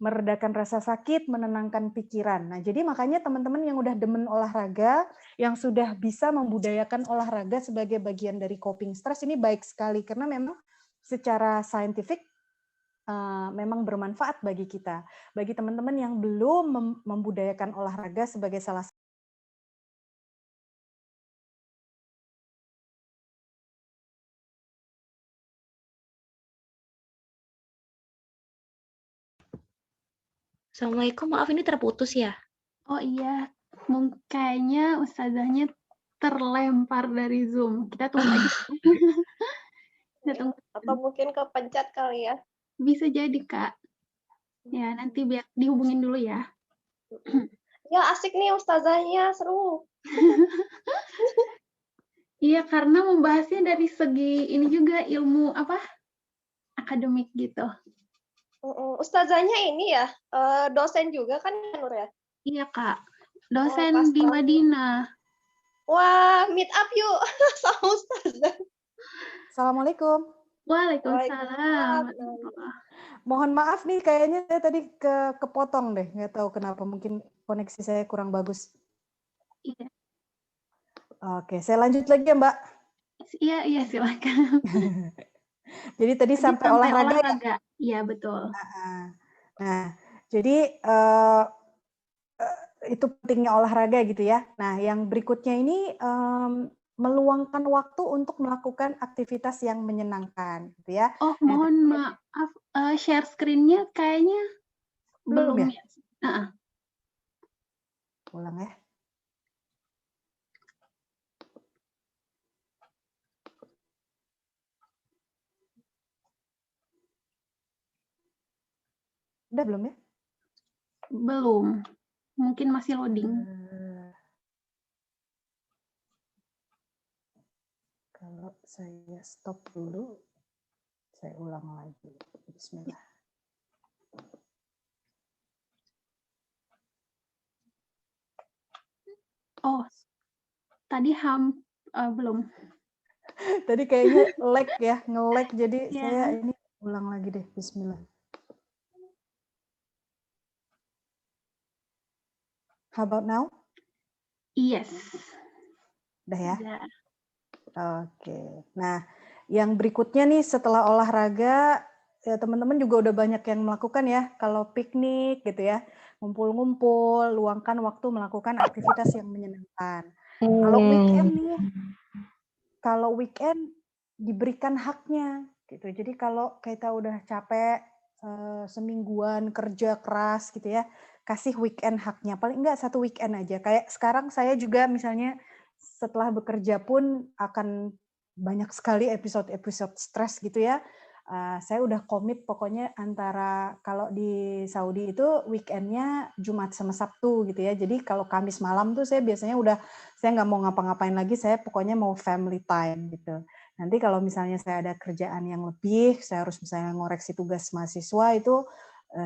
Meredakan rasa sakit, menenangkan pikiran. Nah, jadi makanya teman-teman yang udah demen olahraga, yang sudah bisa membudayakan olahraga sebagai bagian dari coping stres, ini baik sekali karena memang secara saintifik memang bermanfaat bagi kita. Bagi teman-teman yang belum membudayakan olahraga sebagai salah satu. Assalamualaikum, maaf ini terputus ya? Oh iya, kayaknya ustazahnya terlempar dari Zoom. Kita tunggu aja. Kita tunggu. Atau mungkin kepencet kali ya. Bisa jadi, Kak. Ya, nanti biar dihubungin dulu ya. Ya asik nih ustazahnya, seru. Iya, karena membahasnya dari segi ini juga ilmu apa? Akademik gitu. Ustazahnya ini ya, dosen juga kan Nur ya? Iya, Kak. Dosen di Kastra. Madinah. Wah, meet up yuk sama ustazah. Assalamualaikum. Waalaikumsalam. Mohon maaf nih, kayaknya saya tadi kepotong deh, nggak tahu kenapa, mungkin koneksi saya kurang bagus. Iya. Oke, saya lanjut lagi ya Mbak. Iya silakan. Jadi tadi sampai olahraga ya? Iya, betul. Nah, jadi itu pentingnya olahraga gitu ya. Nah, yang berikutnya ini meluangkan waktu untuk melakukan aktivitas yang menyenangkan gitu ya. Oh, mohon maaf, share screen-nya kayaknya belum ya. Ulang ya. Udah belum ya? Belum. Mungkin masih loading. Kalau saya stop dulu, saya ulang lagi. Bismillah. Oh, tadi belum. Tadi kayaknya lag ya, nge-lag. Jadi saya ini ulang lagi deh. Bismillah. How about now? Yes. Udah ya? Oke. Nah, yang berikutnya nih setelah olahraga, ya teman-teman juga udah banyak yang melakukan ya. Kalau piknik gitu ya, ngumpul-ngumpul, luangkan waktu melakukan aktivitas yang menyenangkan. Kalau weekend diberikan haknya gitu. Jadi kalau kita udah capek semingguan kerja keras gitu ya, kasih weekend haknya. Paling enggak 1 weekend aja. Kayak sekarang saya juga misalnya setelah bekerja pun akan banyak sekali episode-episode stres gitu ya. Saya udah komit pokoknya antara kalau di Saudi itu weekendnya Jumat sama Sabtu gitu ya. Jadi kalau Kamis malam tuh saya biasanya saya nggak mau ngapa-ngapain lagi, saya pokoknya mau family time gitu. Nanti kalau misalnya saya ada kerjaan yang lebih, saya harus misalnya ngoreksi tugas mahasiswa itu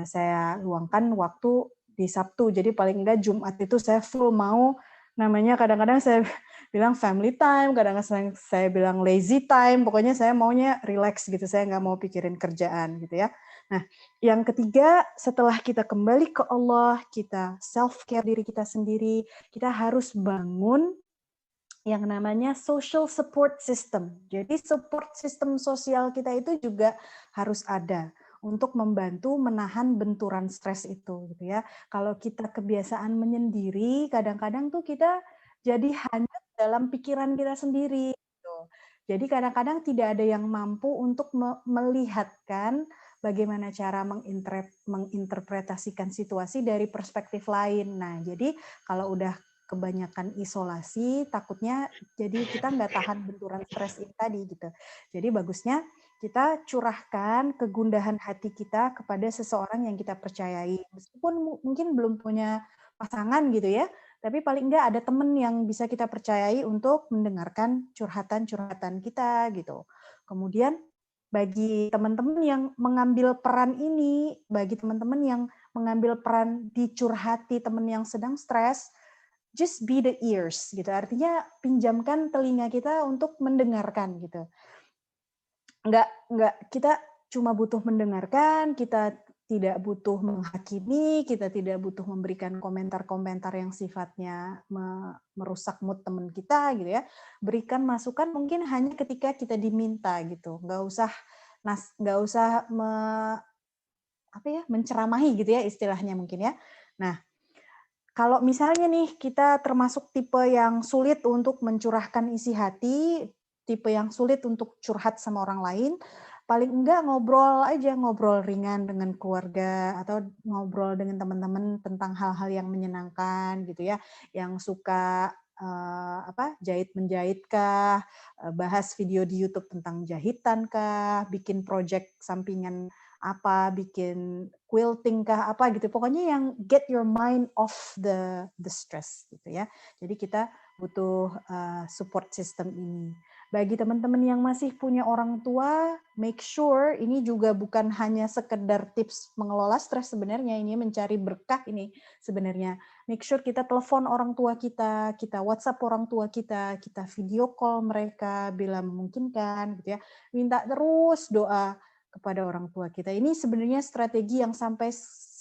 saya luangkan waktu di Sabtu. Jadi paling enggak Jumat itu saya full mau, namanya kadang-kadang saya bilang family time, kadang-kadang saya bilang lazy time, pokoknya saya maunya relax gitu, saya nggak mau pikirin kerjaan gitu ya. Nah, yang ketiga, setelah kita kembali ke Allah, kita self-care diri kita sendiri, kita harus bangun yang namanya social support system. Jadi support system sosial kita itu juga harus ada untuk membantu menahan benturan stres itu gitu ya. Kalau kita kebiasaan menyendiri, kadang-kadang tuh kita jadi hanyut dalam pikiran kita sendiri gitu. Jadi kadang-kadang tidak ada yang mampu untuk melihatkan bagaimana cara menginterpretasikan situasi dari perspektif lain. Nah, jadi kalau udah kebanyakan isolasi, takutnya jadi kita nggak tahan benturan stres ini tadi gitu. Jadi bagusnya kita curahkan kegundahan hati kita kepada seseorang yang kita percayai. Meskipun mungkin belum punya pasangan gitu ya, tapi paling nggak ada teman yang bisa kita percayai untuk mendengarkan curhatan-curhatan kita gitu. Kemudian bagi teman-teman yang mengambil peran ini, bagi teman-teman yang mengambil peran dicurhati teman yang sedang stres, just be the ears gitu. Artinya pinjamkan telinga kita untuk mendengarkan gitu. Enggak kita cuma butuh mendengarkan, kita tidak butuh menghakimi, kita tidak butuh memberikan komentar-komentar yang sifatnya merusak mood teman kita gitu ya. Berikan masukan mungkin hanya ketika kita diminta gitu. Enggak usah menceramahi gitu ya istilahnya mungkin ya. Nah, kalau misalnya nih kita termasuk tipe yang sulit untuk mencurahkan isi hati, tipe yang sulit untuk curhat sama orang lain, paling enggak ngobrol ringan dengan keluarga atau ngobrol dengan teman-teman tentang hal-hal yang menyenangkan gitu ya, yang suka jahit menjahit kah, bahas video di YouTube tentang jahitan kah, bikin project sampingan apa, bikin quilting kah apa gitu. Pokoknya yang get your mind off the stress gitu ya. Jadi kita butuh support system ini. Bagi teman-teman yang masih punya orang tua, make sure ini juga bukan hanya sekedar tips mengelola stres sebenarnya, ini mencari berkah ini sebenarnya. Make sure kita telepon orang tua kita WhatsApp orang tua kita video call mereka bila memungkinkan gitu ya. Minta terus doa kepada orang tua kita. Ini sebenarnya strategi yang sampai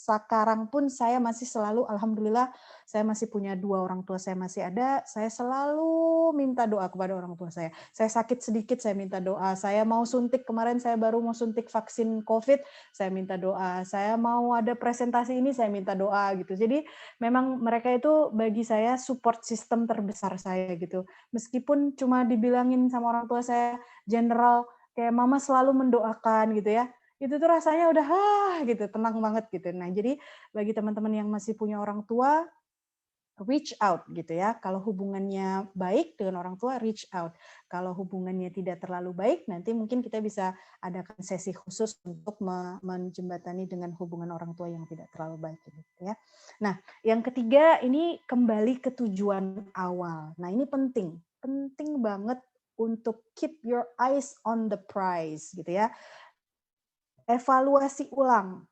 sekarang pun saya masih selalu, alhamdulillah, saya masih punya 2 orang tua saya masih ada, saya selalu minta doa kepada orang tua saya. Saya sakit sedikit, saya minta doa. Saya mau suntik, kemarin saya baru mau suntik vaksin COVID, saya minta doa. Saya mau ada presentasi ini, saya minta doa gitu. Jadi memang mereka itu bagi saya support system terbesar saya gitu. Meskipun cuma dibilangin sama orang tua saya, general, kayak mama selalu mendoakan gitu ya. Itu tuh rasanya udah gitu, tenang banget gitu. Nah, jadi bagi teman-teman yang masih punya orang tua, reach out gitu ya. Kalau hubungannya baik dengan orang tua, reach out. Kalau hubungannya tidak terlalu baik, nanti mungkin kita bisa adakan sesi khusus untuk menjembatani dengan hubungan orang tua yang tidak terlalu baik gitu ya. Nah, yang ketiga ini kembali ke tujuan awal. Nah, ini penting banget untuk keep your eyes on the prize gitu ya. Evaluasi ulang.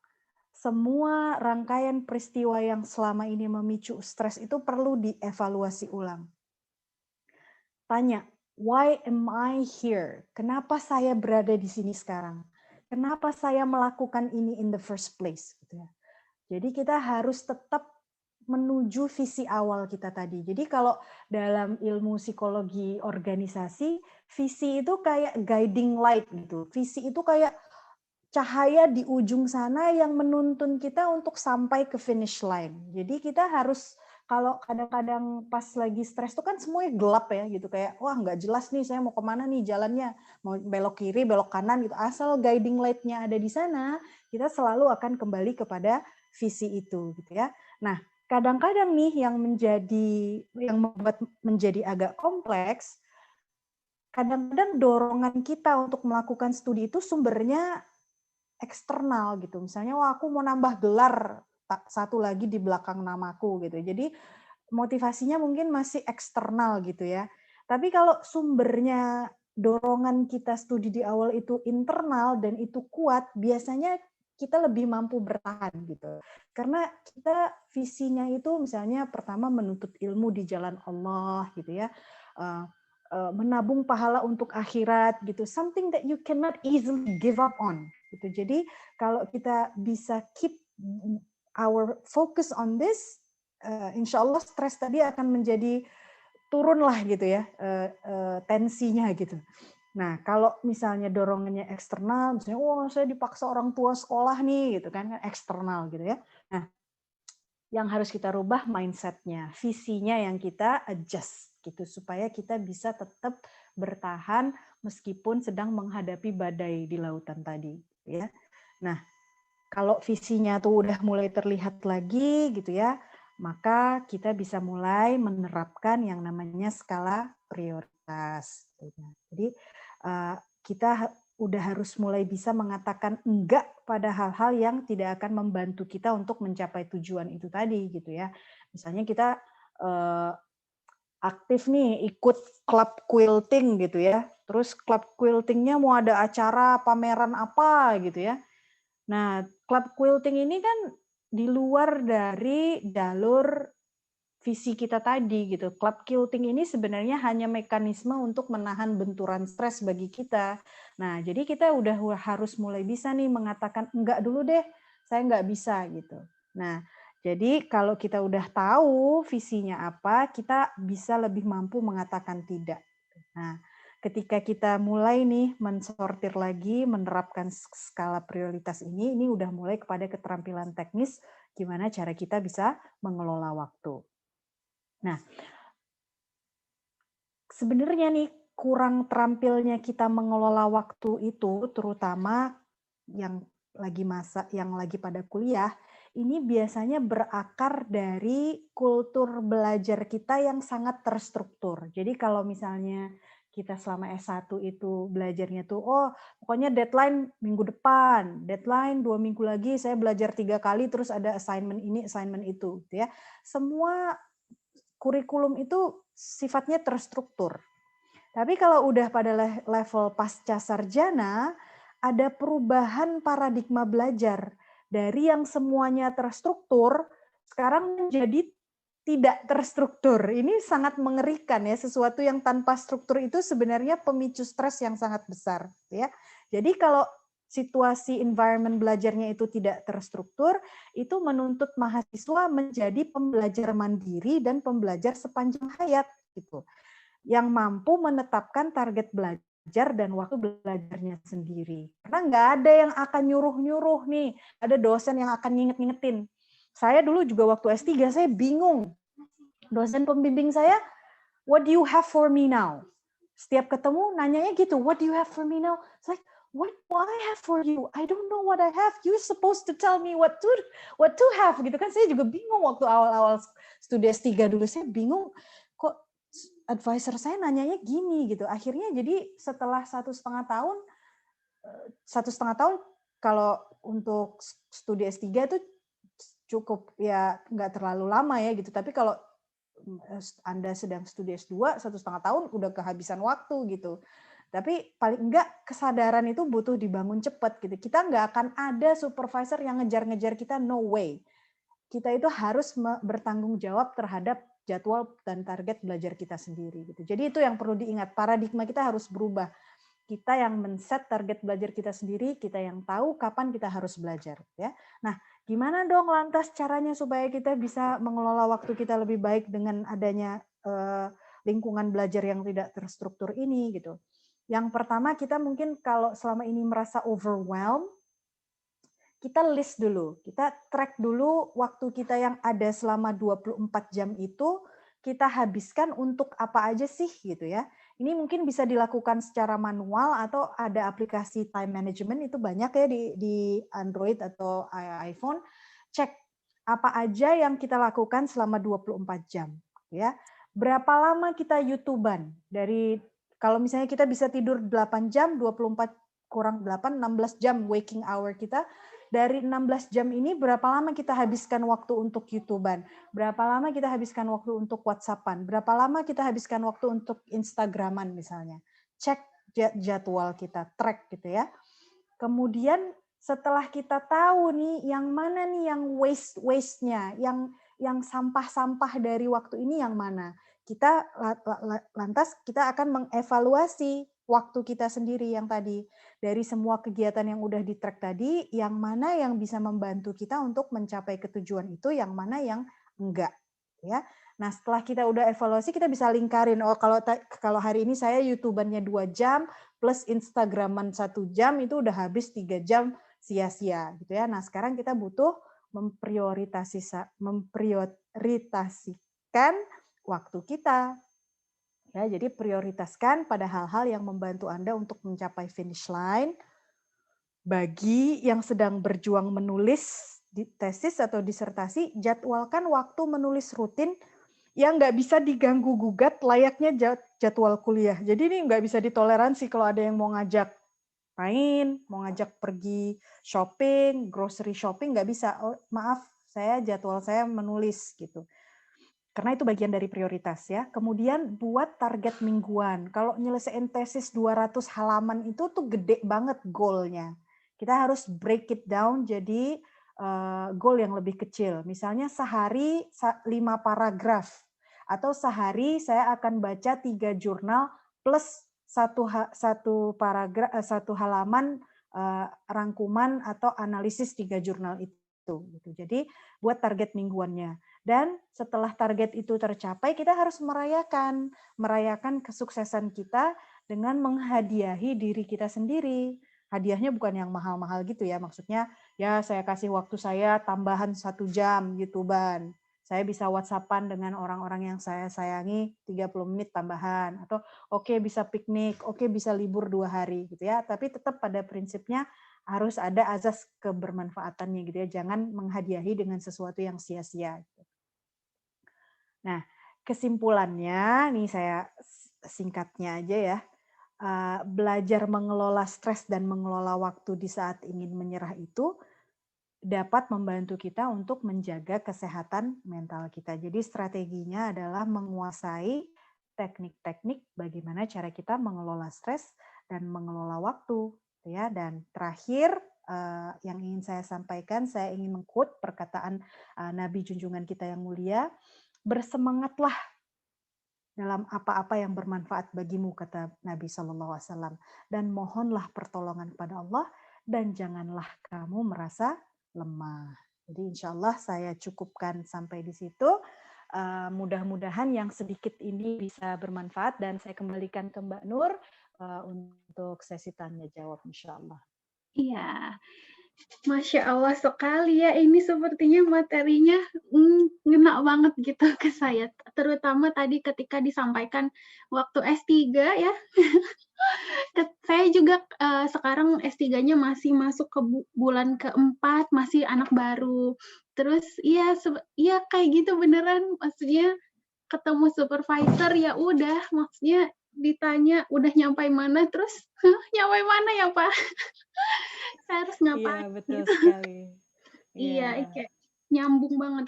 Semua rangkaian peristiwa yang selama ini memicu stres itu perlu dievaluasi ulang. Tanya, why am I here? Kenapa saya berada di sini sekarang? Kenapa saya melakukan ini in the first place? Gitu ya. Jadi kita harus tetap menuju visi awal kita tadi. Jadi kalau dalam ilmu psikologi organisasi, visi itu kayak guiding light gitu. Visi itu kayak cahaya di ujung sana yang menuntun kita untuk sampai ke finish line. Jadi kita harus, kalau kadang-kadang pas lagi stres itu kan semuanya gelap ya gitu, kayak wah nggak jelas nih saya mau kemana nih jalannya, mau belok kiri belok kanan gitu. Asal guiding light-nya ada di sana, kita selalu akan kembali kepada visi itu gitu ya. Nah, kadang-kadang nih yang membuat menjadi agak kompleks, kadang-kadang dorongan kita untuk melakukan studi itu sumbernya eksternal gitu. Misalnya, wah aku mau nambah gelar satu lagi di belakang namaku gitu. Jadi motivasinya mungkin masih eksternal gitu ya. Tapi kalau sumbernya dorongan kita studi di awal itu internal dan itu kuat, biasanya kita lebih mampu bertahan gitu. Karena kita visinya itu misalnya pertama menuntut ilmu di jalan Allah gitu ya. Menabung pahala untuk akhirat gitu, something that you cannot easily give up on gitu. Jadi kalau kita bisa keep our focus on this, insya Allah stres tadi akan menjadi turun lah gitu ya, tensinya gitu. Nah kalau misalnya dorongannya eksternal, misalnya wah saya dipaksa orang tua sekolah nih gitu kan eksternal gitu ya. Nah yang harus kita rubah mindset-nya, visinya yang kita adjust gitu supaya kita bisa tetap bertahan meskipun sedang menghadapi badai di lautan tadi ya. Nah, kalau visinya tuh udah mulai terlihat lagi gitu ya, maka kita bisa mulai menerapkan yang namanya skala prioritas. Jadi kita udah harus mulai bisa mengatakan enggak pada hal-hal yang tidak akan membantu kita untuk mencapai tujuan itu tadi gitu ya. Misalnya kita aktif nih ikut klub quilting gitu ya. Terus klub quiltingnya mau ada acara pameran apa gitu ya. Nah, klub quilting ini kan di luar dari jalur visi kita tadi gitu. Club quilting ini sebenarnya hanya mekanisme untuk menahan benturan stres bagi kita. Nah, jadi kita udah harus mulai bisa nih mengatakan enggak dulu deh, saya enggak bisa gitu. Nah, jadi kalau kita udah tahu visinya apa, kita bisa lebih mampu mengatakan tidak. Nah, ketika kita mulai nih mensortir lagi, menerapkan skala prioritas ini udah mulai kepada keterampilan teknis, gimana cara kita bisa mengelola waktu. Nah, sebenarnya nih kurang terampilnya kita mengelola waktu itu, terutama yang lagi pada kuliah, ini biasanya berakar dari kultur belajar kita yang sangat terstruktur. Jadi kalau misalnya kita selama S1 itu belajarnya tuh, oh pokoknya deadline minggu depan, deadline 2 minggu lagi, saya belajar 3 kali, terus ada assignment ini, assignment itu. Gitu ya. Semua kurikulum itu sifatnya terstruktur. Tapi kalau udah pada level pasca sarjana, ada perubahan paradigma belajar. Dari yang semuanya terstruktur, sekarang menjadi tidak terstruktur. Ini sangat mengerikan ya, sesuatu yang tanpa struktur itu sebenarnya pemicu stres yang sangat besar. Ya. Jadi kalau situasi environment belajarnya itu tidak terstruktur, itu menuntut mahasiswa menjadi pembelajar mandiri dan pembelajar sepanjang hayat. Gitu. Yang mampu menetapkan target belajar dan waktu belajarnya sendiri. Karena nggak ada yang akan nyuruh-nyuruh nih, ada dosen yang akan nginget-ngingetin. Saya dulu juga waktu S3, saya bingung. Dosen pembimbing saya, what do you have for me now? Setiap ketemu, nanyanya gitu, what do you have for me now? It's like, what do I have for you? I don't know what I have. You're supposed to tell me what to have. Gitu kan, saya juga bingung waktu awal-awal studi S3 dulu. Saya bingung, kok advisor saya nanyanya gini gitu. Akhirnya jadi setelah 1,5 tahun, 1,5 tahun kalau untuk studi S3 itu cukup ya nggak terlalu lama ya gitu. Tapi kalau Anda sedang studi S2, 1,5 tahun udah kehabisan waktu gitu. Tapi paling enggak kesadaran itu butuh dibangun cepat gitu. Kita nggak akan ada supervisor yang ngejar-ngejar kita, no way. Kita itu harus bertanggung jawab terhadap jadwal dan target belajar kita sendiri gitu. Jadi itu yang perlu diingat, paradigma kita harus berubah. Kita yang men-set target belajar kita sendiri, kita yang tahu kapan kita harus belajar ya. Nah, gimana dong lantas caranya supaya kita bisa mengelola waktu kita lebih baik dengan adanya lingkungan belajar yang tidak terstruktur ini gitu. Yang pertama, kita mungkin kalau selama ini merasa overwhelmed, kita list dulu, kita track dulu waktu kita yang ada selama 24 jam itu kita habiskan untuk apa aja sih gitu ya. Ini mungkin bisa dilakukan secara manual atau ada aplikasi time management, itu banyak ya di Android atau iPhone. Cek apa aja yang kita lakukan selama 24 jam ya. Berapa lama kita YouTubean? Dari kalau misalnya kita bisa tidur 8 jam, 24 kurang 8, 16 jam waking hour kita. Dari 16 jam ini berapa lama kita habiskan waktu untuk YouTubean? Berapa lama kita habiskan waktu untuk WhatsAppan? Berapa lama kita habiskan waktu untuk Instagraman misalnya? Cek jadwal kita, track gitu ya. Kemudian setelah kita tahu nih yang mana nih yang waste-nya, yang sampah-sampah dari waktu ini yang mana? Kita lantas kita akan mengevaluasi waktu kita sendiri yang tadi. Dari semua kegiatan yang udah di-track tadi, yang mana yang bisa membantu kita untuk mencapai ketujuan itu, yang mana yang enggak. Ya. Nah, setelah kita udah evaluasi, kita bisa lingkarin. Oh, kalau hari ini saya YouTuber-nya 2 jam, plus Instagraman 1 jam, itu udah habis 3 jam sia-sia. Gitu ya. Nah, sekarang kita butuh memprioritaskan waktu kita. Ya, jadi prioritaskan pada hal-hal yang membantu Anda untuk mencapai finish line. Bagi yang sedang berjuang menulis di tesis atau disertasi, jadwalkan waktu menulis rutin yang nggak bisa diganggu-gugat layaknya jadwal kuliah. Jadi ini nggak bisa ditoleransi kalau ada yang mau ngajak main, mau ngajak pergi shopping, grocery shopping, nggak bisa. Oh, maaf, jadwal saya menulis gitu. Karena itu bagian dari prioritas ya. Kemudian buat target mingguan. Kalau nyelesain tesis 200 halaman itu tuh gede banget goalnya. Kita harus break it down jadi goal yang lebih kecil. Misalnya sehari 5 paragraf. Atau sehari saya akan baca 3 jurnal plus satu halaman rangkuman atau analisis 3 jurnal itu. Jadi buat target mingguannya. Dan setelah target itu tercapai, kita harus merayakan kesuksesan kita dengan menghadiahi diri kita sendiri. Hadiahnya bukan yang mahal-mahal gitu ya, maksudnya ya saya kasih waktu saya tambahan 1 jam YouTuber. Saya bisa WhatsApp-an dengan orang-orang yang saya sayangi 30 menit tambahan. Atau oke bisa piknik, oke bisa libur 2 hari gitu ya. Tapi tetap pada prinsipnya harus ada azas kebermanfaatannya gitu ya. Jangan menghadiahi dengan sesuatu yang sia-sia. Nah, kesimpulannya nih saya singkatnya aja ya. Belajar mengelola stres dan mengelola waktu di saat ingin menyerah itu dapat membantu kita untuk menjaga kesehatan mental kita. Jadi strateginya adalah menguasai teknik-teknik bagaimana cara kita mengelola stres dan mengelola waktu, ya. Dan terakhir yang ingin saya sampaikan, saya ingin meng-quote perkataan Nabi junjungan kita yang mulia, bersemangatlah dalam apa-apa yang bermanfaat bagimu, kata Nabi SAW, dan mohonlah pertolongan kepada Allah dan janganlah kamu merasa lemah. Jadi insya Allah saya cukupkan sampai di situ. Mudah-mudahan yang sedikit ini bisa bermanfaat dan saya kembalikan ke Mbak Nur untuk sesi tanya jawab insya Allah. Iya, Masya Allah sekali ya, ini sepertinya materinya ngena banget gitu ke saya. Terutama tadi ketika disampaikan waktu S3 ya. Saya juga sekarang S3-nya masih masuk ke bulan keempat, masih anak baru. Terus iya kayak gitu beneran, maksudnya ketemu supervisor ya udah, maksudnya ditanya udah nyampe mana, terus nyampe mana ya Pak? Saya harus ngapain? Iya, betul gitu. sekali. Iya, kayak nyambung banget.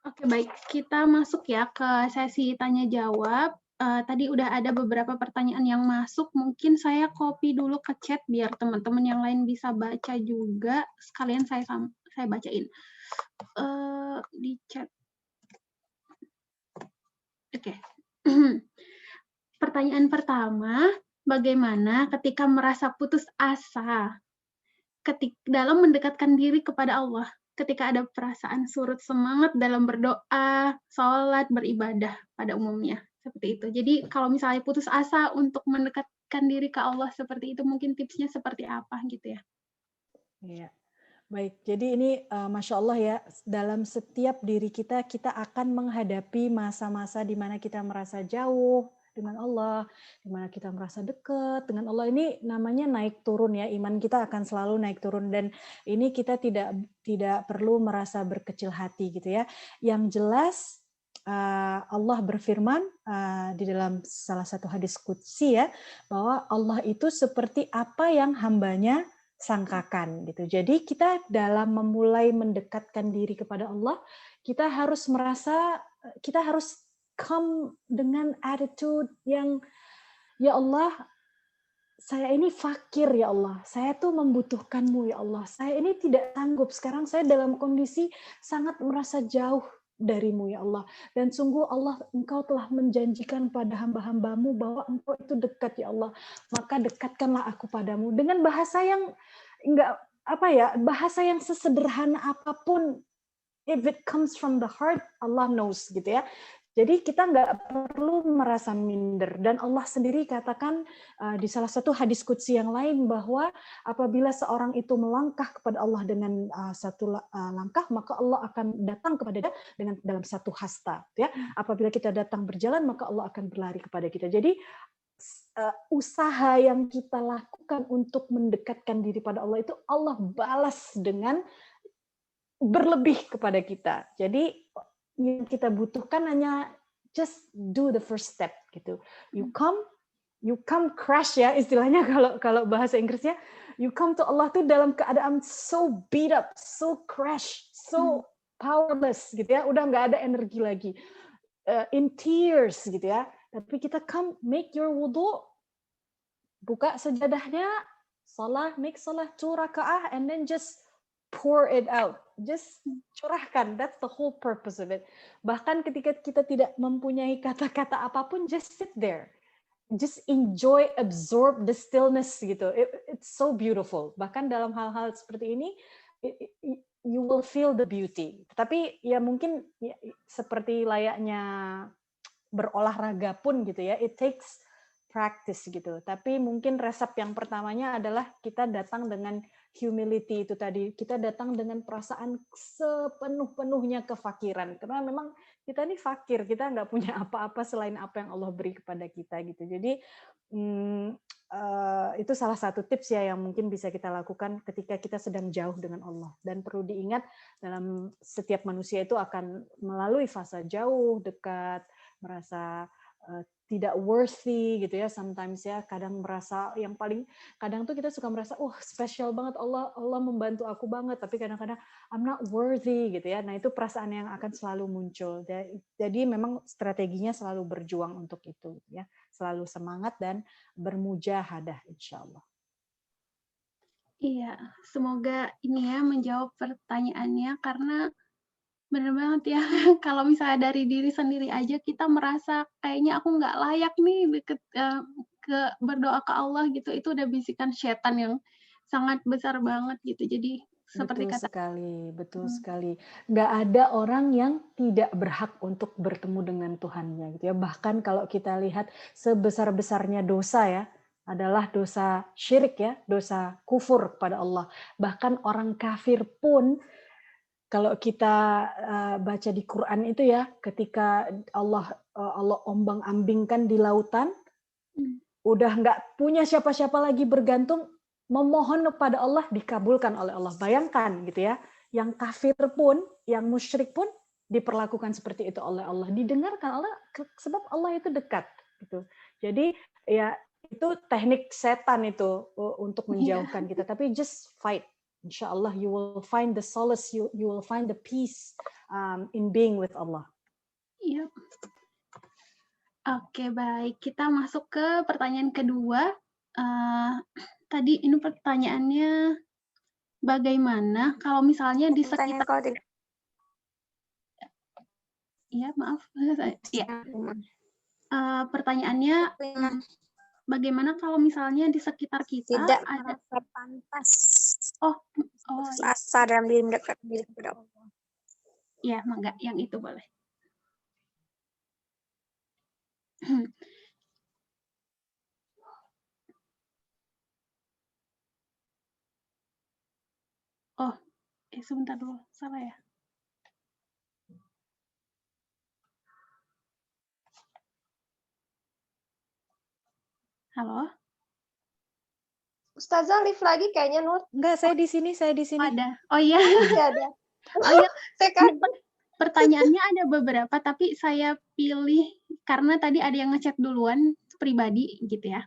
Oke, baik. Kita masuk ya ke sesi tanya jawab. Tadi udah ada beberapa pertanyaan yang masuk. Mungkin saya copy dulu ke chat biar teman-teman yang lain bisa baca juga. Sekalian saya bacain di chat. Oke. Pertanyaan pertama, bagaimana ketika merasa putus asa dalam mendekatkan diri kepada Allah? Ketika ada perasaan surut semangat dalam berdoa, sholat, beribadah pada umumnya. Seperti itu. Jadi kalau misalnya putus asa untuk mendekatkan diri ke Allah seperti itu, mungkin tipsnya seperti apa gitu ya? Iya. Baik, jadi ini Masya Allah ya, dalam setiap diri kita, kita akan menghadapi masa-masa di mana kita merasa jauh dengan Allah, di mana kita merasa dekat dengan Allah. Ini namanya naik turun ya, iman kita akan selalu naik turun, dan ini kita tidak perlu merasa berkecil hati gitu ya. Yang jelas Allah berfirman di dalam salah satu hadis qudsi ya, bahwa Allah itu seperti apa yang hambanya sangkakan gitu. Jadi kita dalam memulai mendekatkan diri kepada Allah, kita harus come dengan attitude yang, ya Allah, saya ini fakir ya Allah, saya tuh membutuhkan-Mu ya Allah, saya ini tidak sanggup, sekarang saya dalam kondisi sangat merasa jauh dari-Mu ya Allah, dan sungguh Allah, Engkau telah menjanjikan pada hamba-hamba-Mu bahwa Engkau itu dekat ya Allah, maka dekatkanlah aku padamu, dengan bahasa yang bahasa yang sesederhana apapun, if it comes from the heart, Allah knows gitu ya. Jadi kita nggak perlu merasa minder, dan Allah sendiri katakan di salah satu hadis qudsi yang lain bahwa apabila seorang itu melangkah kepada Allah dengan satu langkah, maka Allah akan datang kepada dia dengan dalam satu hasta. Ya, apabila kita datang berjalan, maka Allah akan berlari kepada kita. Jadi usaha yang kita lakukan untuk mendekatkan diri pada Allah itu Allah balas dengan berlebih kepada kita. Jadi yang kita butuhkan hanya just do the first step gitu. You come crash ya istilahnya kalau bahasa Inggrisnya. You come to Allah tuh dalam keadaan so beat up, so crash, so powerless gitu ya. Udah nggak ada energi lagi. In tears gitu ya. Tapi kita come, make your wudu, buka sajadahnya, make salah 2 rakaah, and then just pour it out. Just curahkan. That's the whole purpose of it. Bahkan ketika kita tidak mempunyai kata-kata apapun, just sit there. Just enjoy, absorb the stillness gitu. It's so beautiful. Bahkan dalam hal-hal seperti ini, you will feel the beauty. Tapi ya mungkin ya, seperti layaknya berolahraga pun gitu ya, it takes practice gitu. Tapi mungkin resep yang pertamanya adalah kita datang dengan humility itu tadi. Kita datang dengan perasaan sepenuh-penuhnya kefakiran. Karena memang kita ini fakir, kita nggak punya apa-apa selain apa yang Allah beri kepada kita gitu. Jadi itu salah satu tips ya yang mungkin bisa kita lakukan ketika kita sedang jauh dengan Allah. Dan perlu diingat dalam setiap manusia itu akan melalui fase jauh, dekat, merasa tidak worthy gitu ya, sometimes ya, kadang merasa yang paling, kadang tuh kita suka merasa spesial banget, Allah membantu aku banget, tapi kadang-kadang I'm not worthy gitu ya. Nah itu perasaan yang akan selalu muncul. Jadi memang strateginya selalu berjuang untuk itu ya, selalu semangat dan bermujahadah insya Allah. Iya, semoga ini ya menjawab pertanyaannya, karena bener banget ya, kalau misalnya dari diri sendiri aja kita merasa kayaknya aku nggak layak nih berdoa ke Allah gitu, itu udah bisikan setan yang sangat besar banget gitu. Jadi seperti kata Betul sekali. Nggak ada orang yang tidak berhak untuk bertemu dengan Tuhannya gitu ya. Bahkan kalau kita lihat sebesar-besarnya dosa ya, adalah dosa syirik ya, dosa kufur kepada Allah. Bahkan orang kafir pun kalau kita baca di Quran itu ya, ketika Allah ombang-ambingkan di lautan, udah nggak punya siapa-siapa lagi bergantung, memohon kepada Allah dikabulkan oleh Allah. Bayangkan gitu ya, yang kafir pun, yang musyrik pun diperlakukan seperti itu oleh Allah, didengarkan Allah sebab Allah itu dekat gitu. Jadi ya itu teknik setan itu untuk menjauhkan kita, tapi just fight. Insya Allah you will find the solace, you will find the peace in being with Allah. Iya. Oke, baik. Kita masuk ke pertanyaan kedua. Tadi ini pertanyaannya, bagaimana kalau misalnya di sekitar... Ya, maaf. Ya. Pertanyaannya, bagaimana kalau misalnya di sekitar kita tidak ada... merasa pantas ya. dalam diri mendekat diri kepada Allah. Ya, enggak, yang itu boleh. Sebentar dulu, salah ya. Halo? Ustazah live lagi kayaknya, Nur. Enggak, saya di sini. Ada. Oh iya. Ada. Oh iya. Saya Pertanyaannya ada beberapa, tapi saya pilih karena tadi ada yang ngechat duluan pribadi gitu ya.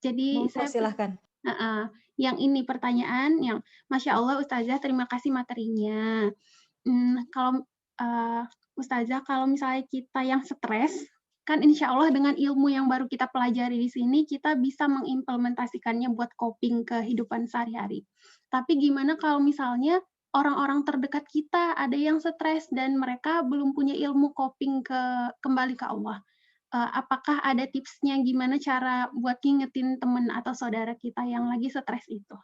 Jadi saya silahkan. Yang ini pertanyaan yang Masya Allah Ustazah, terima kasih materinya. Kalau Ustazah, kalau misalnya kita yang stres, kan insya Allah dengan ilmu yang baru kita pelajari di sini, kita bisa mengimplementasikannya buat coping kehidupan sehari-hari. Tapi gimana kalau misalnya orang-orang terdekat kita ada yang stres dan mereka belum punya ilmu coping kembali ke Allah? Apakah ada tipsnya gimana cara buat ngingetin teman atau saudara kita yang lagi stres itu?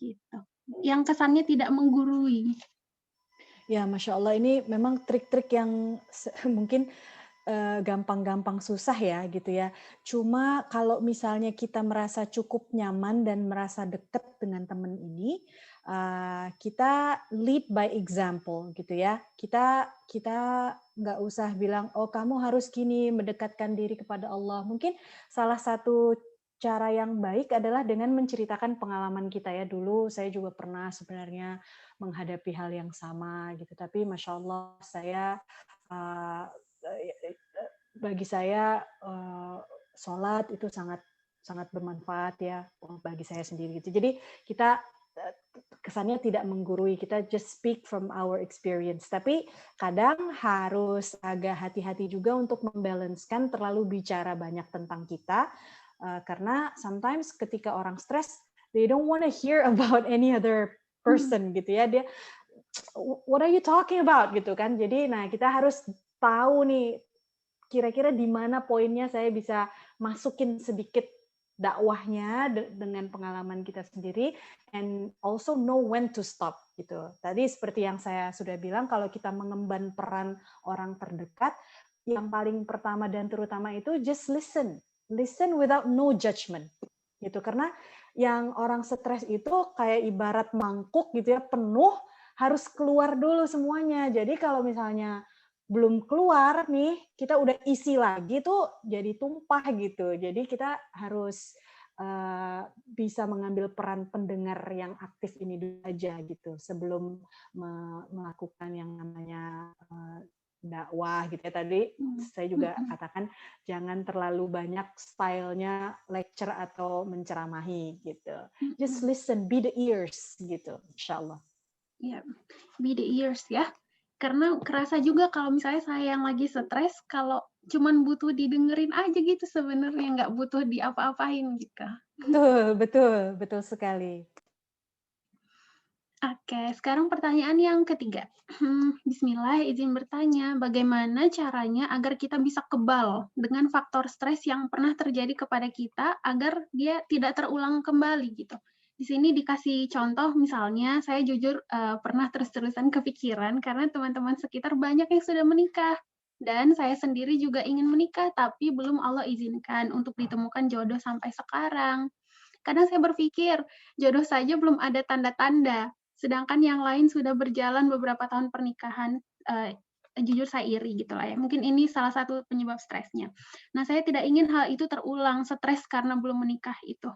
Gitu. Yang kesannya tidak menggurui. Ya, Masya Allah, ini memang trik-trik yang mungkin gampang-gampang susah ya gitu ya. Cuma kalau misalnya kita merasa cukup nyaman dan merasa dekat dengan teman ini, kita lead by example gitu ya. Kita nggak usah bilang, oh kamu harus gini, mendekatkan diri kepada Allah. Mungkin salah satu cara yang baik adalah dengan menceritakan pengalaman kita ya. Dulu saya juga pernah sebenarnya menghadapi hal yang sama gitu. Tapi Masya Allah bagi saya sholat itu sangat bermanfaat ya bagi saya sendiri gitu. Jadi kita kesannya tidak menggurui, kita just speak from our experience. Tapi kadang harus agak hati-hati juga untuk membalancekan terlalu bicara banyak tentang kita, karena sometimes ketika orang stres, they don't want to hear about any other person gitu ya. Dia, what are you talking about gitu kan? Jadi, nah kita harus tahu nih kira-kira di mana poinnya saya bisa masukin sedikit dakwahnya dengan pengalaman kita sendiri, and also know when to stop gitu. Tadi seperti yang saya sudah bilang, kalau kita mengemban peran orang terdekat, yang paling pertama dan terutama itu just listen without no judgment gitu. Karena yang orang stres itu kayak ibarat mangkuk gitu ya, penuh, harus keluar dulu semuanya. Jadi kalau misalnya belum keluar nih, kita udah isi lagi tuh jadi tumpah gitu. Jadi kita harus bisa mengambil peran pendengar yang aktif ini dulu aja gitu sebelum melakukan yang namanya dakwah gitu ya. Tadi saya juga katakan jangan terlalu banyak stylenya lecture atau menceramahi gitu. Just listen, be the ears gitu, insyaallah. Ya, be the ears ya. Karena kerasa juga kalau misalnya saya yang lagi stres, kalau cuman butuh didengerin aja gitu sebenarnya, nggak butuh diapa-apain gitu. Betul sekali. Oke, sekarang pertanyaan yang ketiga. Bismillah, izin bertanya, bagaimana caranya agar kita bisa kebal dengan faktor stres yang pernah terjadi kepada kita agar dia tidak terulang kembali gitu. Di sini dikasih contoh, misalnya saya jujur pernah terus-terusan kepikiran karena teman-teman sekitar banyak yang sudah menikah. Dan saya sendiri juga ingin menikah, tapi belum Allah izinkan untuk ditemukan jodoh sampai sekarang. Kadang saya berpikir, jodoh saja belum ada tanda-tanda, sedangkan yang lain sudah berjalan beberapa tahun pernikahan. Jujur saya iri gitu lah ya. Mungkin ini salah satu penyebab stresnya. Nah, saya tidak ingin hal itu terulang, stres karena belum menikah itu.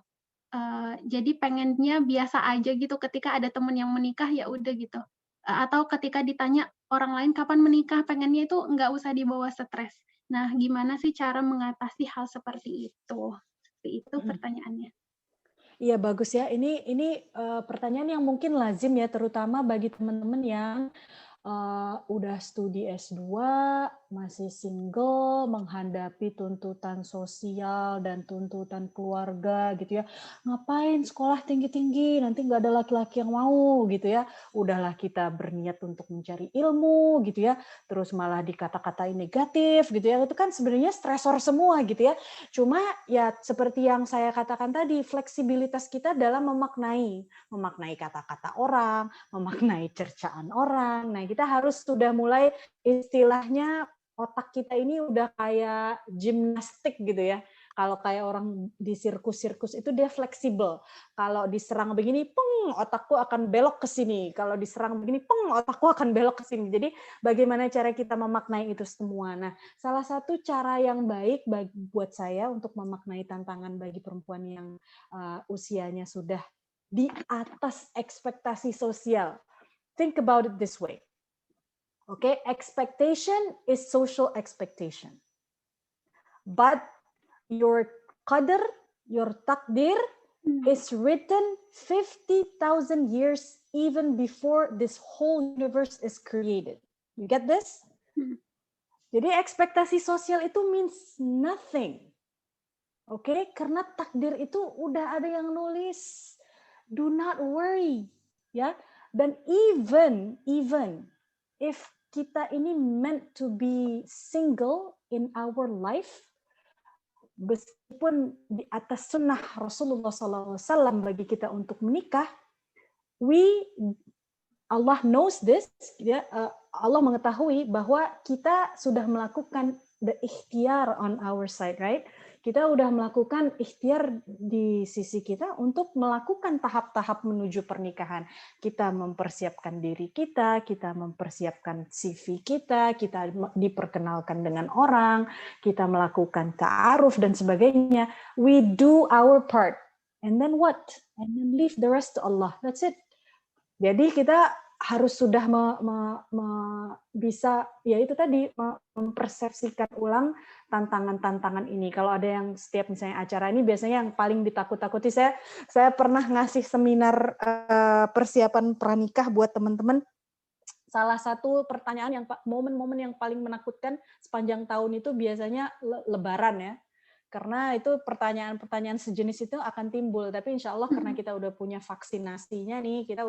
Jadi pengennya biasa aja gitu ketika ada teman yang menikah ya udah gitu. Atau ketika ditanya orang lain kapan menikah, pengennya itu nggak usah dibawa stres. Nah, gimana sih cara mengatasi hal seperti itu? Seperti itu pertanyaannya. Iya bagus ya. Ini pertanyaan yang mungkin lazim ya, terutama bagi teman-teman yang udah studi S2, masih single, menghadapi tuntutan sosial dan tuntutan keluarga gitu ya. Ngapain sekolah tinggi-tinggi, nanti nggak ada laki-laki yang mau gitu ya. Udahlah kita berniat untuk mencari ilmu gitu ya, terus malah dikata-katain negatif gitu ya. Itu kan sebenarnya stresor semua gitu ya. Cuma ya seperti yang saya katakan tadi, fleksibilitas kita dalam memaknai kata-kata orang, memaknai cercaan orang. Nah, kita harus sudah mulai istilahnya otak kita ini udah kayak gimnastik gitu ya. Kalau kayak orang di sirkus-sirkus itu dia fleksibel. Kalau diserang begini, peng, otakku akan belok ke sini. Kalau diserang begini, peng, otakku akan belok ke sini. Jadi bagaimana cara kita memaknai itu semua. Nah, salah satu cara yang baik buat saya untuk memaknai tantangan bagi perempuan yang usianya sudah di atas ekspektasi sosial. Think about it this way. Okay, expectation is social expectation. But your qadr, your takdir is written 50,000 years even before this whole universe is created. You get this? Jadi ekspektasi sosial itu means nothing. Oke, karena takdir itu udah ada yang nulis. Do not worry, ya. Dan even if kita ini meant to be single in our life, meskipun di atas sunnah Rasulullah SAW bagi kita untuk menikah, Allah knows this, ya. Allah mengetahui bahwa kita sudah melakukan the ikhtiar on our side, right? Kita udah melakukan ikhtiar di sisi kita untuk melakukan tahap-tahap menuju pernikahan. Kita mempersiapkan diri kita mempersiapkan CV kita diperkenalkan dengan orang, kita melakukan ta'aruf dan sebagainya. We do our part. And then what? And then leave the rest to Allah. That's it. Jadi kita harus sudah bisa ya itu tadi mempersepsikan ulang tantangan-tantangan ini. Kalau ada yang setiap misalnya acara ini biasanya yang paling ditakut-takuti, saya pernah ngasih seminar persiapan pranikah buat teman-teman. Salah satu pertanyaan momen-momen yang paling menakutkan sepanjang tahun itu biasanya Lebaran ya. Karena itu pertanyaan-pertanyaan sejenis itu akan timbul, tapi insya Allah karena kita udah punya vaksinasinya nih, kita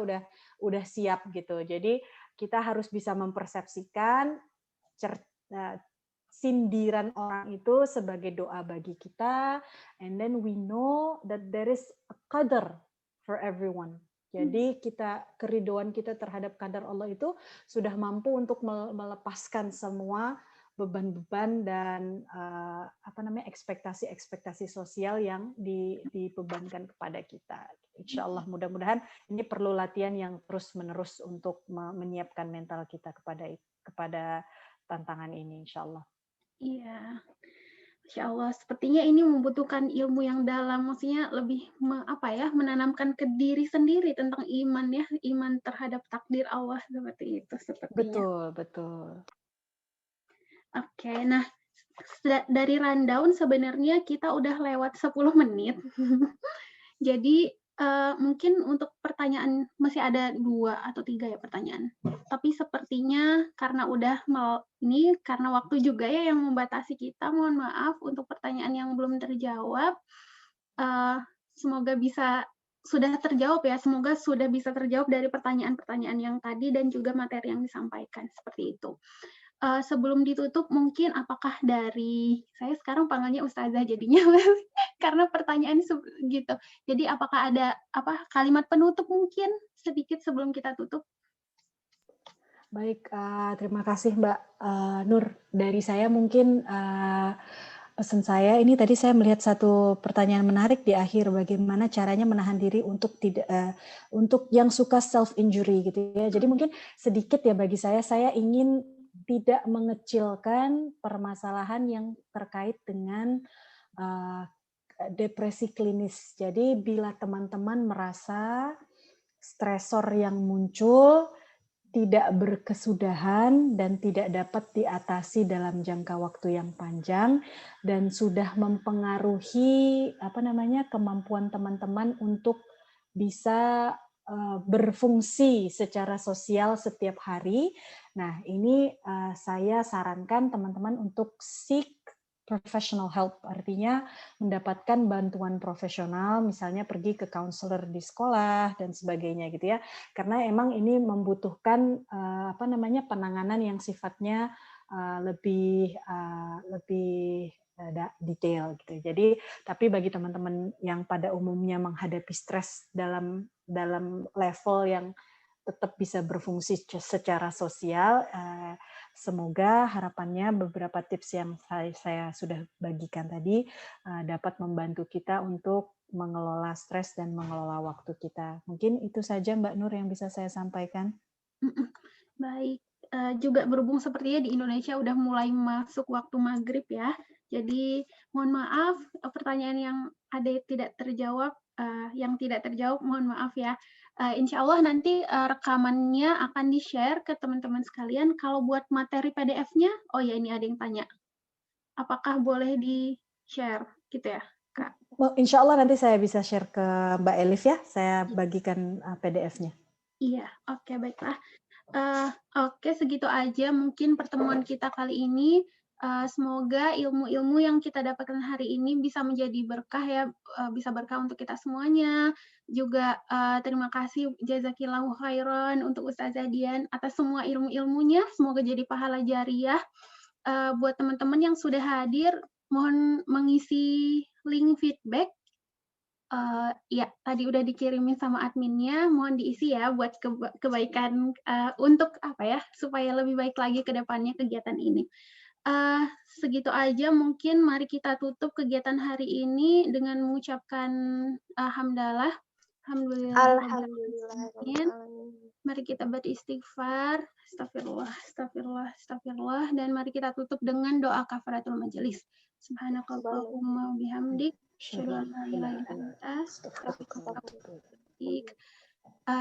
udah siap gitu. Jadi kita harus bisa mempersepsikan sindiran orang itu sebagai doa bagi kita, and then we know that there is a qadar for everyone. Jadi keriduan kita terhadap qadar Allah itu sudah mampu untuk melepaskan semua beban-beban dan ekspektasi-ekspektasi sosial yang dibebankan kepada kita. Insya Allah mudah-mudahan ini perlu latihan yang terus-menerus untuk menyiapkan mental kita kepada tantangan ini, insya Allah. Iya, Masya Allah. Sepertinya ini membutuhkan ilmu yang dalam, maksudnya lebih menanamkan ke diri sendiri tentang iman ya, iman terhadap takdir Allah seperti itu sepertinya. Betul. Oke, nah dari rundown sebenarnya kita udah lewat 10 menit. Jadi mungkin untuk pertanyaan masih ada 2 atau 3 ya pertanyaan. Tapi sepertinya karena karena waktu juga ya yang membatasi kita, mohon maaf untuk pertanyaan yang belum terjawab. Semoga sudah terjawab ya, semoga sudah bisa terjawab dari pertanyaan-pertanyaan yang tadi dan juga materi yang disampaikan, seperti itu. Sebelum ditutup mungkin apakah dari saya sekarang panggilnya Ustazah jadinya karena pertanyaan gitu. Jadi apakah ada kalimat penutup mungkin sedikit sebelum kita tutup? Baik, terima kasih Mbak Nur. Dari saya mungkin pesan saya ini tadi saya melihat satu pertanyaan menarik di akhir, bagaimana caranya menahan diri untuk untuk yang suka self injury gitu ya. Jadi mungkin sedikit ya bagi saya ingin tidak mengecilkan permasalahan yang terkait dengan depresi klinis. Jadi bila teman-teman merasa stresor yang muncul tidak berkesudahan dan tidak dapat diatasi dalam jangka waktu yang panjang dan sudah mempengaruhi kemampuan teman-teman untuk bisa berfungsi secara sosial setiap hari. Nah, ini saya sarankan teman-teman untuk seek professional help, artinya mendapatkan bantuan profesional, misalnya pergi ke counselor di sekolah dan sebagainya gitu ya. Karena emang ini membutuhkan penanganan yang sifatnya lebih detail gitu. Jadi tapi bagi teman-teman yang pada umumnya menghadapi stres dalam level yang tetap bisa berfungsi secara sosial, semoga harapannya beberapa tips yang saya sudah bagikan tadi dapat membantu kita untuk mengelola stres dan mengelola waktu kita. Mungkin itu saja Mbak Nur yang bisa saya sampaikan. Baik, juga berhubung sepertinya di Indonesia udah mulai masuk waktu maghrib ya. Jadi mohon maaf pertanyaan yang ada tidak terjawab, mohon maaf ya. Insya Allah nanti rekamannya akan di-share ke teman-teman sekalian. Kalau buat materi PDF-nya, oh ya ini ada yang tanya, apakah boleh di-share gitu ya, Kak? Insya Allah nanti saya bisa share ke Mbak Elif ya, saya bagikan PDF-nya. Iya, oke baiklah. Oke, segitu aja mungkin pertemuan kita kali ini. Semoga ilmu-ilmu yang kita dapatkan hari ini bisa menjadi berkah ya, bisa berkah untuk kita semuanya. Juga terima kasih jazakillahu khairan untuk Ustazah Dian atas semua ilmu-ilmunya. Semoga jadi pahala jariah. Buat teman-teman yang sudah hadir, mohon mengisi link feedback. Ya, tadi udah dikirimin sama adminnya, mohon diisi ya buat kebaikan untuk supaya lebih baik lagi ke depannya kegiatan ini. Segitu aja mungkin mari kita tutup kegiatan hari ini dengan mengucapkan hamdalah. Alhamdulillah. Mari kita beristighfar, astagfirullah, dan mari kita tutup dengan doa kafaratul majelis. Subhanakallahumma bihamdik, asyhadu an la ilaha illa anta,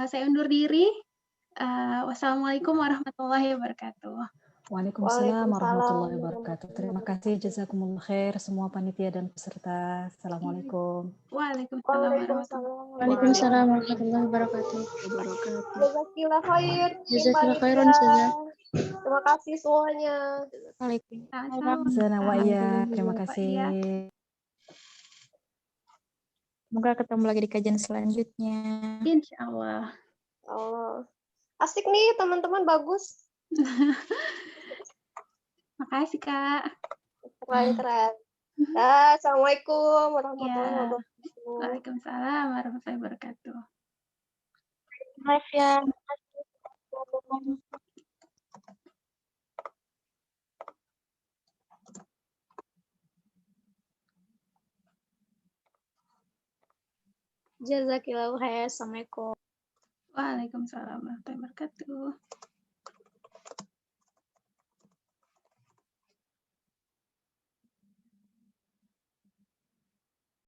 saya undur diri. Wassalamualaikum warahmatullahi wabarakatuh. Waalaikumsalam warahmatullahi wabarakatuh. Terima kasih, jazakumullah khair semua panitia dan peserta. Assalamualaikum. Waalaikumsalam warahmatullahi wabarakatuh. Jazakallah khair. Jazakallah khairan Ustazah. Terima kasih semuanya. Waalaikumsalam. Terima kasih. Semoga ketemu lagi di kajian selanjutnya. Insya Allah. Asik nih teman-teman, bagus. Makasih Kak. Keren. Assalamualaikum warahmatullahi wabarakatuh. Waalaikumsalam warahmatullahi wabarakatuh. Maaf ya. Jazakillahu khair. Assalamualaikum. Waalaikumsalam warahmatullahi wabarakatuh.